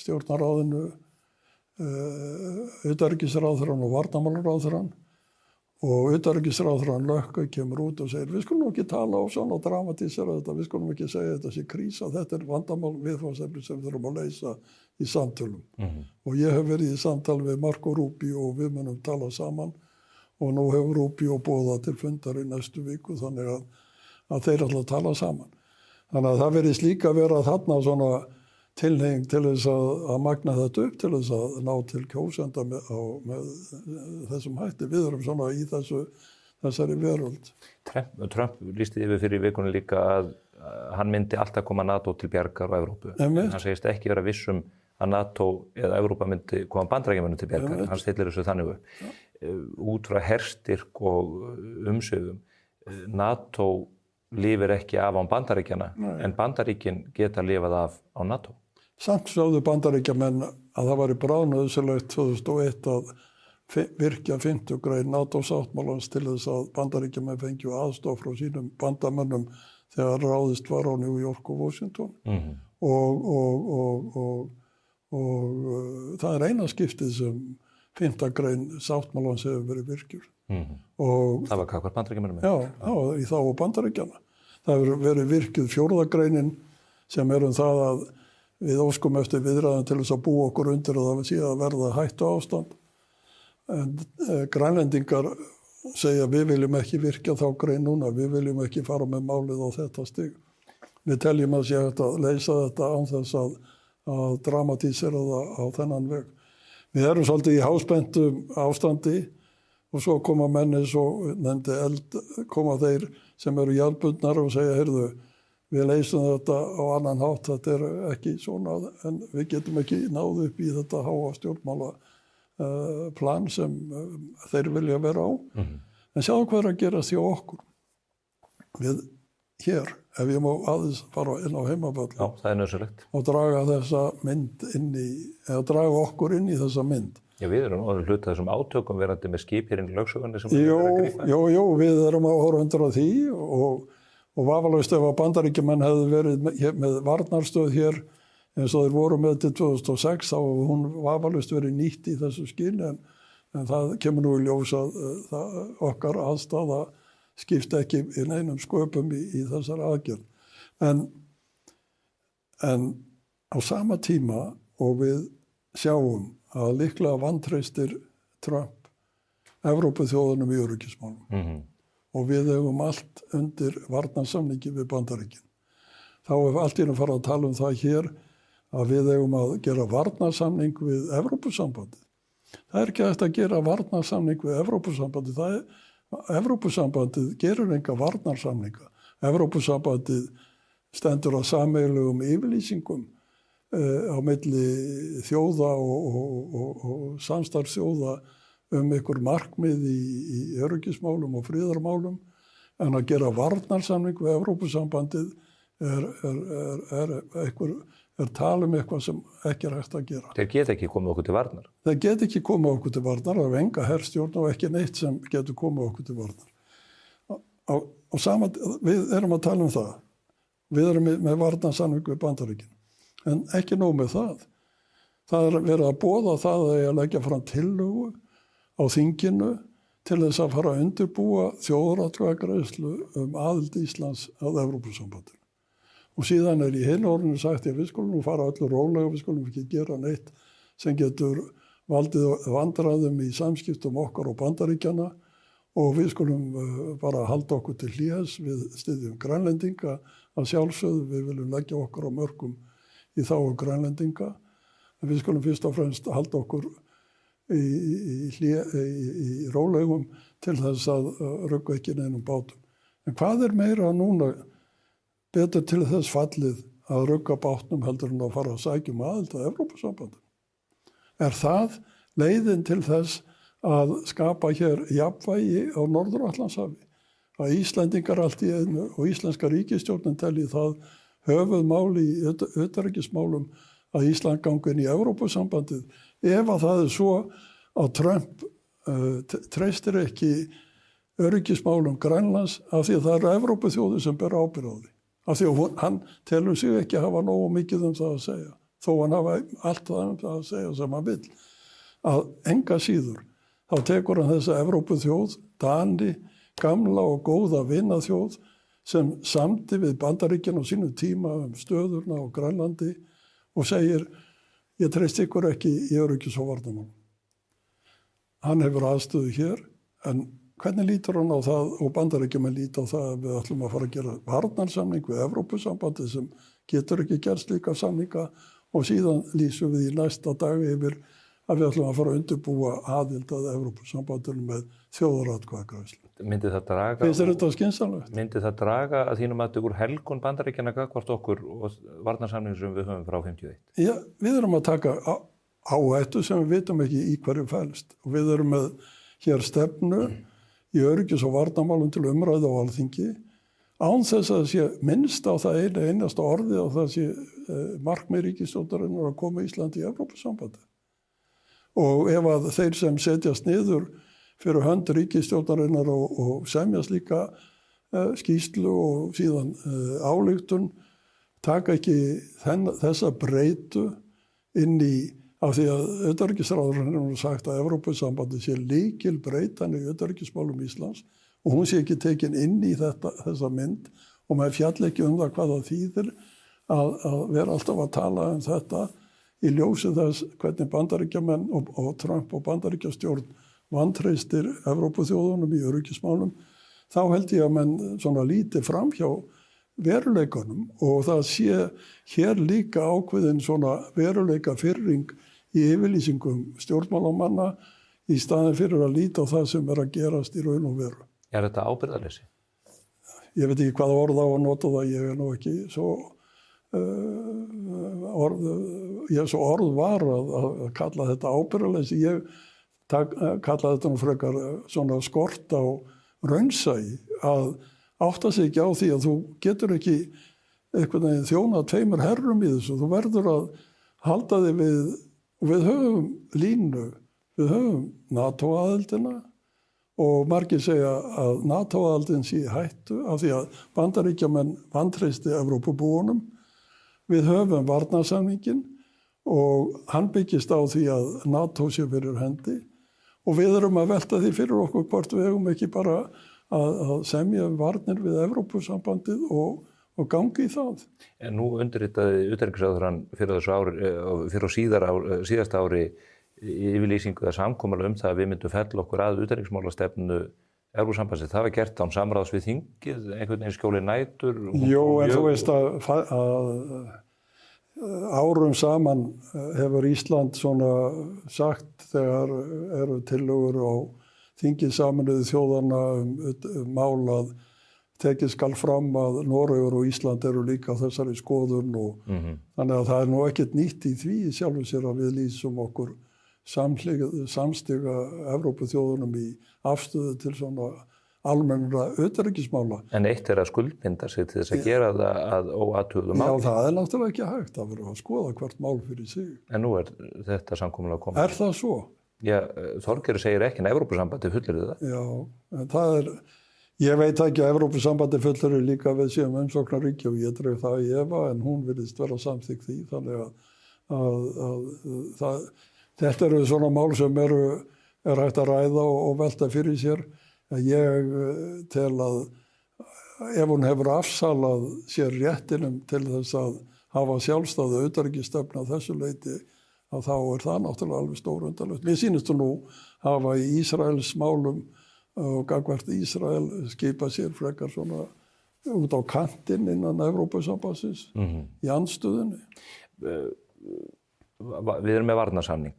stjórnarráðinu, utanríkisráðherrann og varnarmálaráðherrann, og utanríkisráðherrann Lökke kemur út og segir við skulum ekki tala á svona og dramatísera þetta, við skulum ekki segja þetta sé krísa, þetta vandamál viðfangsefni sem við þurfum að leysa í samtölum. Og ég hef verið í samtali við Marco Rubio og við munum tala saman og nú hefur Rubio boðað til fundar í næstu viku þannig að þeir ætla að tala saman. Þannig að það verðist líka vera þarna svona tilheng til þess að magna þetta upp til þess að ná til kjósenda með þessum hætti. Við erum svona í þessari veröld. Trump lýsti yfir fyrir vikunni líka að hann myndi alltaf koma NATO til bjargar á Evrópu. Hann segist ekki vera vissum að NATO eða Evrópa myndi koma Bandaríkjamönnum til bjargar. Hann stillir þessu þannig upp. Út frá herstyrk og umsögum, NATO lifir ekki af án Bandaríkjana, en Bandaríkin geta lifað af á NATO. Samt sögðu Bandaríkjamenn að það væri bráðnauðsynlegt 2001 að virkja 50 grein NATO-sáttmálans til þess að Bandaríkjamenn fengju aðstoð frá sínum bandamönnum þegar ráðist var á New York og Washington. Og það eina skiptið sem 5. grein sáttmálans hefur verið virkjur. Það var hvað Bandaríkjamönnum með? Já, í þá Bandaríkjana. Það hefur verið virkjuð 4. greinin sem það að við óskum eftir viðræðum til þess að búa okkur undir og það sé að verða hættu ástand. En grænlendingar segja við viljum ekki virkja þá grein núna, við viljum ekki fara með málið á þetta stig. Við teljum að sé hægt að leysa þetta án þess að dramatísera það á þennan veg. Við erum svolítið í háspentum ástandi og svo koma menni svo nefndi koma þeir sem eru jarðbundnar og segja, heyrðu, við leysum þetta á annan hátt, þetta ekki svona, en við getum ekki náðu upp í þetta háa stjórnmála plan sem þeir vilja vera á. En sjáðu hvað að gera því okkur. Við hér, ef ég má aðeins fara inn á heimavöll. Já, það nauðsynlegt. Og draga þessa mynd eða draga okkur inn í þessa mynd. Já, við erum orðið hluta þessum átökum verandi með skip hér inn í lögsögunni sem við erum að grípa. Jú, við erum að horfa undir á því og vafalaust ef að Bandaríkjamenn hefðu verið með varnarstöð hér eins og þeir voru með til 2006 þá hún vafalaust verið nýtt í þessu skyni en það kemur nú í ljós að okkar aðstaða skipta ekki í neinum sköpum í þessar aðgerð. En á sama tíma og við sjáum að líklega vantreystir Trump Evrópuþjóðunum í öryggismálum. Og við hefum allt undir varnarsamningi við Bandaríkin. Þá hefur allt í einu farið að tala það hér að við hefum að gera varnarsamning við Evrópusambandið. Það ekki hægt að gera varnarsamning við Evrópusambandið. Evrópusambandið gerur enga varnarsamninga. Evrópusambandið stendur á sameiginlegum yfirlýsingum á milli þjóða og samstarfsþjóða ykkur markmið í öryggismálum og friðarmálum, en að gera varnarsamning við Evrópusambandið talum eitthvað sem ekki hægt að gera. Þeir geta ekki komið okkur til varnar. Þeir geta ekki komið okkur til varnar, það er enga herstjórn og ekki neitt sem getur komið okkur til varnar. Við erum að tala það. Við erum með varnarsamning við Bandaríkin. En ekki nóg með það. Það verið að boða það að leggja fram tillögu á þinginu til þess að fara að undirbúa þjóðaratkvæðagreiðslu aðild Íslands að Evrópusambandinu. Og síðan í hinu orðinu sagt að við skulum fara öllu rólega, við skulum ekki gera neitt sem getur valdið vandræðum í samskiptum okkar og Bandaríkjanna og við skulum bara halda okkur til hlés við styðjum Grænlendinga að sjálfsögðu, við viljum leggja okkur á mörkum í þágu Grænlendinga. En við skulum fyrst og fremst halda okkur í rólegum til þess að rugga ekki neinum bátum. En hvað meira núna betur til þess fallið að rugga bátnum heldur en að fara að sækjum aðild að Evrópusambandinu? Það leiðin til þess að skapa hér jafnvægi á Norður-Atlantshafi? Að Íslendingar allt í einu og íslenska ríkisstjórnin telji það höfuðmál í utanríkismálum að Ísland gangi inn í Evrópusambandið ef að það svo að Trump treystir ekki öryggismálum Grænlands af því að það eru Evrópuþjóðir sem ber ábyrgð á því. Af því að hann telur sig ekki að hafa nógu mikið það að segja. Þó hann hafa allt það að segja sem hann vill. Að enga síður þá tekur hann þessa Evrópuþjóð, Dani, gamla og góða vinaþjóð sem samdi við Bandaríkin á sínu tíma stöðurna á Grænlandi og segir, ég treyst ykkur ekki í öryggis- og varnarmálum. Hann hefur aðstöðu hér, en hvernig lítur hann á það og Bandaríkjamenn líta á það að við ætlum að fara að gera varnarsamning við Evrópusambandi sem getur ekki gert slíka samninga og síðan lýsum við í næsta dag yfir að við ætlum að fara að undirbúa aðild að Evrópusambandinu með þjóðaratkvæðagreiðslu. Myndi það draga... Finnst þér þetta skynsamlegt? Myndi það draga að þínum að úr helgun Bandaríkjanna gagnvart okkur og varnarsamningur sem við höfum frá 51? Já, við erum að taka áhættu sem við vitum ekki í hverju fælst og við erum með hér stefnu í öryggis- og varnarmálum til umræðu á Alþingi án þess að það sé minnst á það einasta orði og það sé markmið ríkisstjórnarinnar að koma Íslandi í Evrópusambandi. Og ef að þeir sem setjast niður fyrir hönd ríkisstjórnarinnar og semjast líka skýrslu og síðan álygtun taka ekki þessa breytu inn í af því að utanríkisráðurinn hefur sagt að Evrópusambandi sé lykil breytan í utanríkismálum Íslands og hún sé ekki tekin inn í þessa mynd og maður fjall ekki það hvað það þýðir að vera alltaf að tala þetta í ljósi þess hvernig Bandaríkjamenn og Trump og Bandaríkjastjórn vantreystir Evrópuþjóðunum í öryggismálum, þá held ég að menn svona lítið framhjá veruleikanum og það sé hér líka ákveðin svona veruleika fyrring í yfirlýsingum stjórnmálamanna í staðin fyrir að líta á það sem að gerast í raun og veru. Er þetta ábyrgðarleysi? Ég veit ekki hvað orð á að nota það, ég nú ekki svo orð var að kalla þetta ábyrgðarleysi. Ég kalla þetta nú frekar svona skort á raunsæi að átta sig ekki á því að þú getur ekki einhvern veginn þjóna tveimur herrum í þessu. Þú verður að halda þig við höfum línu, við höfum NATO-aðildina og margir segja að NATO-aðildin sé í hættu af því að Bandaríkjamenn vantreysti Evrópubúunum. Við höfum varnarsamningin og hann byggist á því að NATO sé fyrir hendi og við erum að velta því fyrir okkur hvort við hefum ekki bara að semja varnir við Evrópusambandið og gangi í það. En nú undirritaði utanríkisráðherrann fyrir síðasta ári yfirlýsingu eða samkomulag það að við myndum fella okkur að utanríkismálastefnu Evrópusambandsins. Það var gert án samráðs við þingið, einhvern veginn skjóli nætur. Jú, en þú veist að árum saman hefur Ísland svona sagt þegar eru tillögur á þingið Sameinuðu þjóðanna mál að tekið skal fram að Noregur og Ísland eru líka þessari skoðun og þannig að það er nú ekkert nýtt í því sjálfu sér að við lýsum okkur samstiga Evrópuþjóðunum í afstöðu til svona almennra utanríkismála. En eitt að skuldbinda sig til þess að gera það að óathuguðu máli. Já, það er náttúrulega ekki hægt að vera að skoða hvert mál fyrir sig. En nú er þetta samkomulag komið. Er það svo? Já, Þorgerður segir ekki en Evrópusambandi fullir það. Já, en það er, ég veit ekki að Evrópusambandi fullir líka við séum umsóknarríki og ég dreif það í efa en hún virðist vera samþykkt því þannig Þetta eru svona mál sem er hægt að ræða og velta fyrir sér. Ég tel að ef hún hefur afsalað sér réttinum til þess að hafa sjálfstæða utanríkisstefnu að þessu leyti, að þá er það náttúrulega alveg stórundarlegt. Mér sýnist þú nú hafa í Ísraels málum og gagnvart Ísrael skipa sér frekar svona út á kantinn innan Evrópusambandsins í andstöðunni. Við erum með varnarsamning.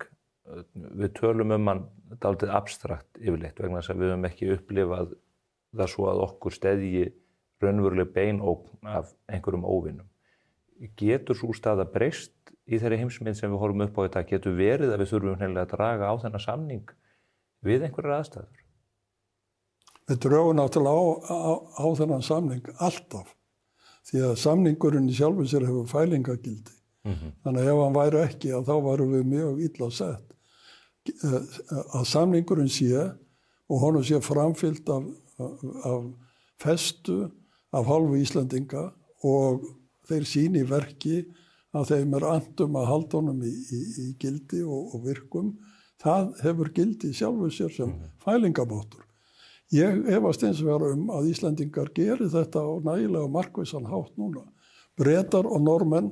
Við tölum hann dálítið abstrakt yfirleitt vegna þess að við höfum ekki upplifað það svo að okkur steðji raunveruleg beinógn af einhverjum óvinum. Getur sú staða breyst í þeirri heimsmynd sem við horfum upp á þetta? Getur verið að við þurfum hreinlega að draga á þennan samning við einhverjar aðstæður? Við drögum náttúrulega á þennan samning alltaf, því að samningurinn í sjálfu sér hefur fælingagildi. Þannig að ef hann væri ekki, að þá varum við mjög illa sett. Að samningurinn sé og honum sé framfylgt af festu af hálfu Íslendinga og þeir sýni í verki að þeim er andum að halda honum í gildi og virkum. Það hefur gildi í sjálfu sér sem fælingamáttur. Ég efast eins og vera að Íslendingar geri þetta á nægilega markvissan hátt núna. Bretar og Normenn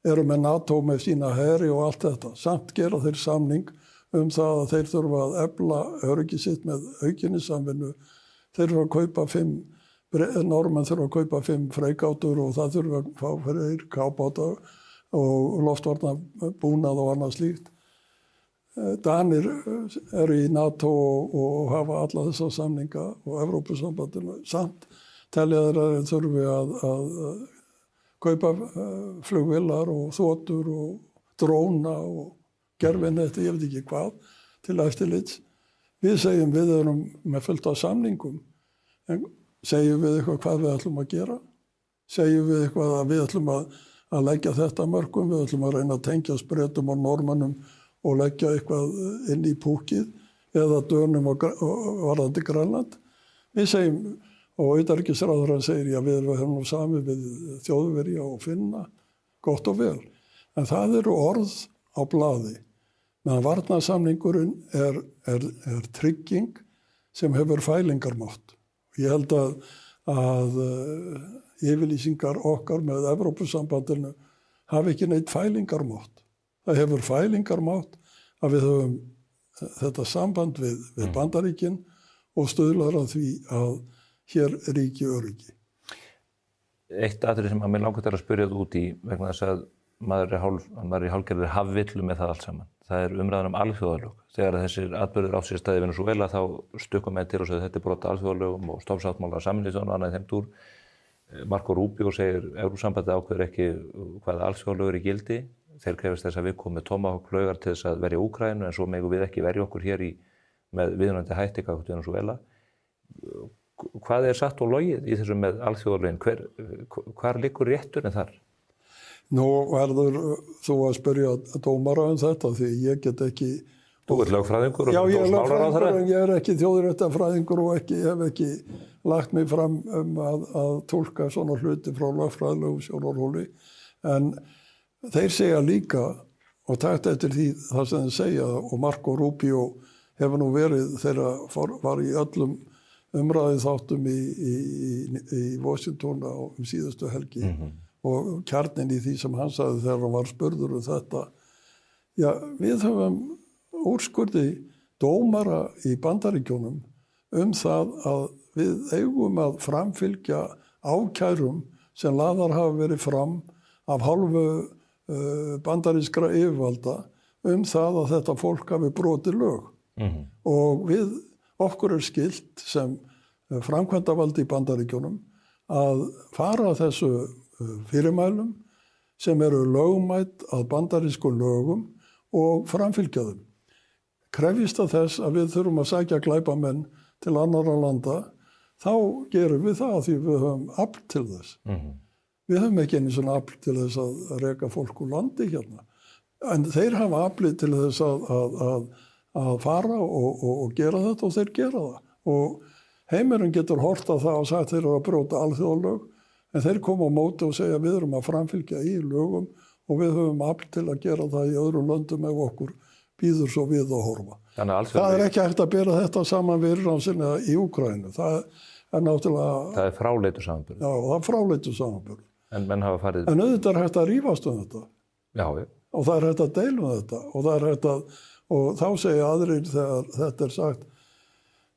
eru með NATO með sína heri og allt þetta. Samt gera þeir samning það að þeir þurfa að efla öryggi sitt með aukinni samvinnu. Þeir þurfa að kaupa 5, Normenn þurfa að kaupa 5 freigátur og það þurfa að fá fyrir kábáta og loftvarnabúnað og annað slíkt. Danir eru í NATO og hafa alla þessa samninga og Evrópusambandinu. Samt telja þeir að þeir þurfi að kaupa flugvélar og þotur og dróna og gerfinetti, ég veit ekki hvað, til eftirlits. Við segjum við erum með fullt af samningum, en segjum við eitthvað hvað við ætlum að gera? Segjum við eitthvað að við ætlum að leggja þetta mörgum, við ætlum að reyna að tengja Bretum og Normannum og leggja eitthvað inn í púkið eða Dönum og varðandi Grænland. Við segjum, og utanríkisráðherrann segir, já, við erum nú sami við Þjóðverja og Finna, gott og vel. En það eru orð á blaði. Meðan varnarsamningurinn er trygging sem hefur fælingarmátt. Ég held að yfirlýsingar okkar með Evrópusambandinu hafi ekki neitt fælingarmátt. Það hefur fælingarmátt að við höfum þetta samband við Bandaríkin og stuðlar að því að hér ríki öryggi. Eitt atriði sem að mér langar til að spyrja þú út í vegna þess að maður er í hálfgerðri hafvillu með það allt saman. Það er umræðan alþjóðalög. Þegar þessir atburðir á sér staði í Venesúela þá stukkum með til og segja þetta er brot alþjóðalögum og stofnsáttmála Sameinuðu þjóðanna og annað í þeim dúr. Marco Rubio segir Evrópusambandið ákveður ekki hvaða alþjóðalög eru í gildi. Þeir krefast þess að við komum með Tomahawk-flaugar til þess að verja Úkraínu en svo megum við ekki verja okkur hér með viðunandi hætti gagnvart Venesúela. Hvað er satt og logið í þessum með alþjóðalögin? Hvar liggur rétturinn þar? Nú verður þú að spyrja dómara þetta því ég get ekki... Þú ert lögfræðingur og já, ég er lögfræðingur en ég er ekki þjóðréttarfræðingur og hef ekki lagt mig fram að túlka svona hluti frá lögfræðilegu sjónarhóli. En þeir segja líka, og takt eftir því það sem þeir segja, og Marco Rubio hefur nú verið þegar var í öllum umræðið þáttum í Washington á síðustu helgi. Og kjarnin í því sem hann sagði þegar hann var spurður þetta. Já, við höfum úrskurði dómara í Bandaríkjunum það að við eigum að framfylgja ákærum sem lagðar hafa verið fram af hálfu bandarískra yfirvalda það að þetta fólk hafi brotið lög. Og okkur er skylt sem framkvæmdavaldi í Bandaríkjunum að fara þessu fyrirmælum sem eru lögmætt að bandarískum lögum og framfylgja þeim. Krefjist að þess að við þurfum að sækja glæpamenn til annarra landa, þá gerum við það því við höfum afl til þess. Við höfum ekki einu svona afl til þess að reka fólk úr landi hérna. En þeir hafa aflið til þess að fara og gera þetta og þeir gera það. Og heimurinn getur hort á það og sagt þeir eru að brjóta alþjóðalög. En þeir koma á móti og segja við erum að framfylgja í lögum og við höfum afl til að gera það í öðrum löndum ef okkur býður svo við að horfa. Það ekki hægt að bera þetta saman við innrásina í Úkraínu. Það náttúrulega... Það fráleitur samanburður. Já, það fráleitur samanburður. En menn hafa farið... En auðvitað hægt að rífast þetta. Já. Og það hægt að deila þetta. Og það hægt að... Og þá segja aðrir þegar þetta sagt,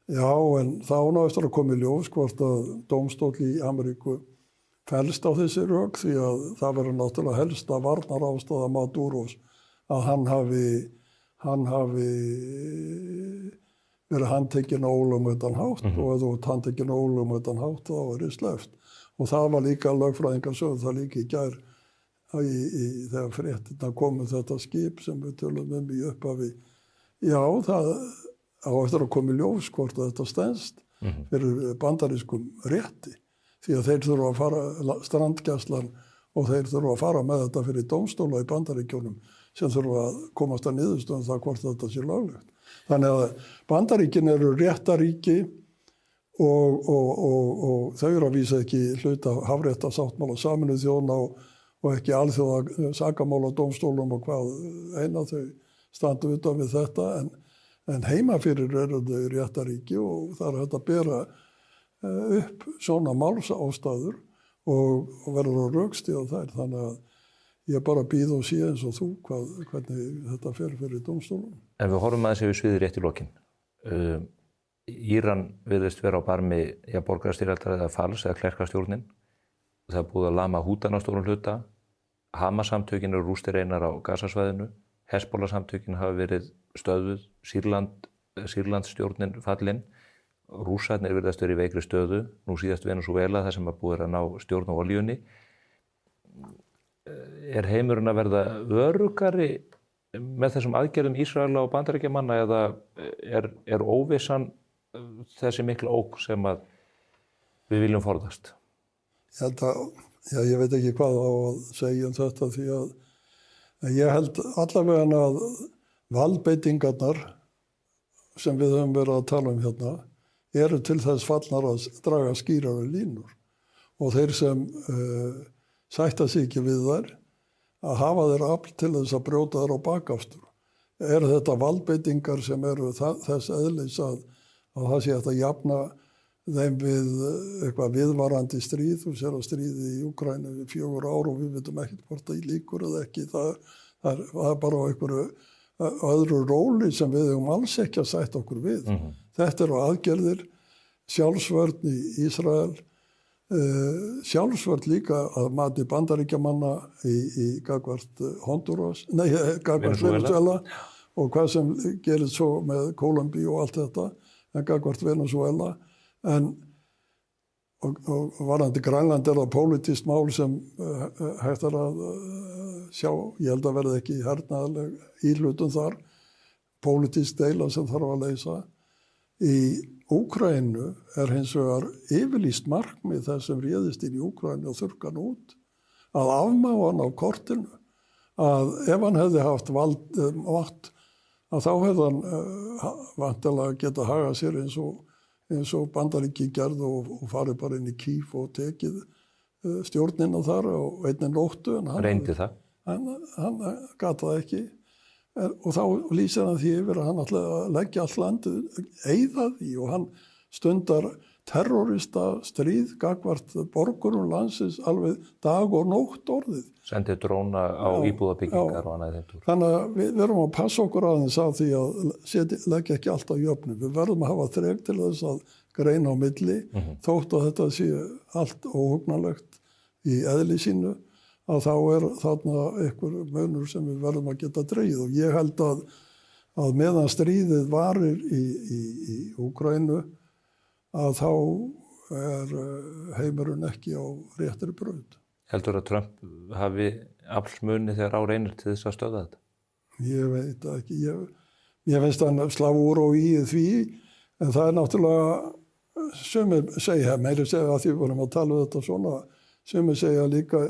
já, en þá ná eftir að koma í ljós hvort að dómstóll í Ameríku fellst á þessi rök, því að það verður náttúrulega helsta varnarástæða Maduros að hann hafi verið handtekinn á ólögmætan hátt og ef þú ert handtekinn á ólögmætan hátt þá er það sleppt. Og það var líka lögfræðingar sögðu það líka í gær þegar fréttirnar komu þetta skip sem við tölum í upphafi. Já, það á eftir að koma í ljós hvort að þetta stenst fyrir bandarískum rétti. Því að þeir þurfa að fara, strandgæslan og þeir þurfa að fara með þetta fyrir dómstóla í Bandaríkjunum sem þurfa að komast að niðurstöðum það hvort þetta sé löglegt. Þannig að Bandaríkin eru réttaríki og þau eru að vísa ekki hluta hafréttasáttmála Sameinuðu þjóðanna og ekki alþjóða sakamála dómstólum og hvað eina þau standa utan við þetta en heima fyrir eru þau réttaríki og það er hægt að bera upp svona málsástæður og verður að rökstyðja þær. Þannig að ég bara býð og sé eins og þú hvernig þetta fer fyrir dómstólum. En við horfum aðeins yfir sviðið rétt í lokin. Íran virðist vera á barmi borgarastyrjaldar eða falls eða klerkastjórnin. Það er búið að lama Hútana á stórum hluta. Hamas-samtökin eru rústir einar á Gazasvæðinu. Hezbollah-samtökin hafa verið stöðuð. Sýrlandsstjórnin fallin. Rússarnir virðast verið í veikri stöðu, nú síðast Venezuela þar sem að búið að ná stjórn á olíunni. Er heimurinn að verða öruggari með þessum aðgerðum Ísraela og Bandaríkjamanna eða er óvissan þessi mikla ógn sem að við viljum forðast? Ég veit ekki hvað á að segja um þetta því að ég held allavega að valdbeitingarnar sem við höfum verið að tala um hérna eru til þess fallnar að draga skýrari línur og þeir sem sætta sig ekki við þær að hafa þeir afl til þess að brjóta þær á bakafstur. Er þetta valdbeitingar sem eru þess eðlis að það sé að jafna þeim við eitthvað viðvarandi stríð, þú sér að stríði í Úkraínu í 4 ár og við veitum ekkert hvort það líkur eða ekki, það er bara á einhverju öðru róli sem við höfum alls ekki að sætta okkur við. Þetta eru aðgerðir, sjálfsvörn í Ísrael, sjálfsvörn líka að mati Bandaríkjamanna í gagnvart gagnvart Venezuela og hvað sem gerist svo með Kólumbíu og allt þetta, en gagnvart Venezuela. Og varðandi Grænland er það pólitískt mál sem hægt er að sjá, ég held að verði ekki hernaðarleg íhlutun þar, pólitísk deila sem þarf að leysa. Í Úkraínu er hins vegar yfirlýst markmið þess sem réðist inn í Úkraínu og þurrka hann út, að afmá hann á kortinu, að ef hann hefði haft vald, að þá hefði hann vantilega geta hagað sér eins og Bandaríki gerðu og farið bara inn í Kív og tekið stjórnina þar og einnig nóttu. Reyndi það? Hann gat það ekki. Og þá lýsir hann því yfir að hann ætlaði að leggja allt landið, eyða því og hann stundar terrorista stríð gagnvart borgurum landsins alveg dag og nótt orðið. Sendið dróna á íbúðabyggingar og annað þeim túr. Þannig að við verðum að passa okkur aðeins á því að leggja ekki allt á jöfnu. Við verðum að hafa þrek til þess að greina á milli, þótt að þetta sé allt óhugnanlegt í eðli sínu, að þá er þarna einhver munur sem við verðum að geta dregið. Og ég held að meðan stríðið varir í Úkraínu, að þá er heimurinn ekki á réttri braut. Heldur að Trump hafi aflsmunni þegar á reynir til þess að stöða þetta? Ég veit ekki. Ég finnst hann slá úr og í því, en það er náttúrulega, sumir segja, meiri segja að því vorum að tala um þetta svona, sumir segja líka,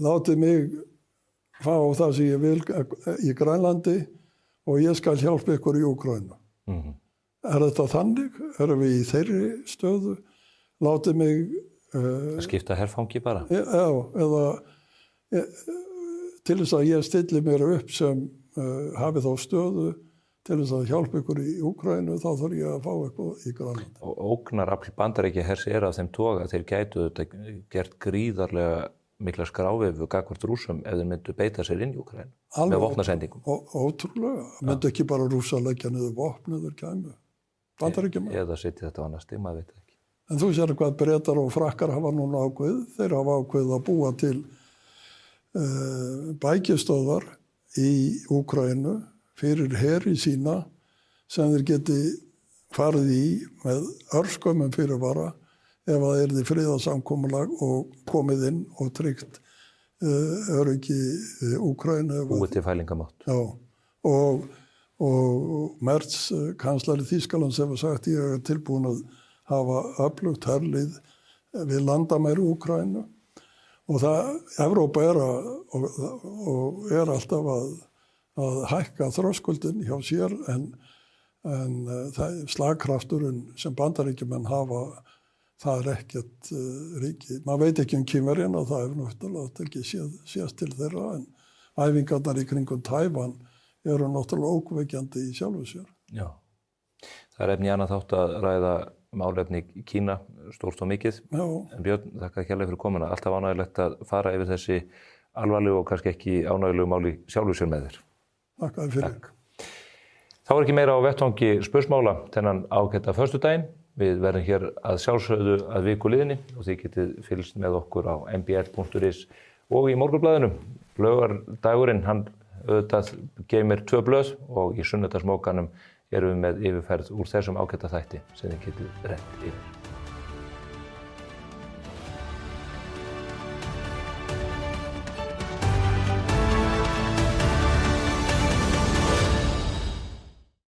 látið mig fá það sem ég vil í Grænlandi og ég skal hjálpa ykkur í Úkraínu. Er þetta þannig? Erum við í þeirri stöðu? Látið mig... Skipta herfangi bara? Já, til þess að ég stilli mér upp sem hafi þá stöðu til þess að hjálpa ykkur í Úkraínu, þá þarf ég að fá eitthvað í Grænlandi. Og ógnarafl Bandaríkjahers að þeim toga, þeir gætu þetta gert gríðarlega mikla skrávefu gagnvart Rússum ef þeir myndu beita sér inn í Úkraínu með vopnasendingum. Ótrúlega, myndu ekki bara Rússa leggja niður vopn eða kæmu. Bandaríkjamenn. Eða setja þetta á annað stig, maður veit ekki. En þú sér hvað Bretar og Frakkar hafa núna ákveðið. Þeir hafa ákveðið að búa til bækistöðvar í Úkraínu fyrir heri sína sem þeir geti farið í með örskömmum fyrirvara ef að það yrði friðarsamkomulag og komið inn og tryggt öryggi Úkraínu. Búið til fælingamátt. Já, og Merz, kanslari Þýskalands, hefur sagt ég tilbúin að hafa öflugt herlið við landamæri Úkraínu. Og Evrópa er alltaf að hækka þröskuldin hjá sér en slagkrafturinn sem Bandaríkjamenn hafa, það ekkert ríki. Man veit ekki Kínverjana, það hefur náttúrulega ekki séð til þeirra en æfingarnar í kringum Tævan eru náttúrulega ókveikjandi í sjálfu sér. Já, það efni annað þátt að ræða málefni í Kína, stórt og mikið. Já. En Björn, þakka kærlega fyrir komuna. Alltaf ánægilegt að fara yfir þessi alvarlegu og kannski ekki ánægilegu máli sjálfu sér með þér. Takk fyrir. Takk. Þá ekki meira á vettvangi spursmála þennan ágæta föstudaginn. Við verðum hér að sjálfsögðu að viku liðinni og þið getið fylgst með okkur á mbl.is og í Morgunblaðinu. Laugardagurinn, hann auðvitað geymir 2 blöð og í sunnudagsmókanum erum við með yfirferð úr þessum ágæta þætti sem þið getið rennt yfir.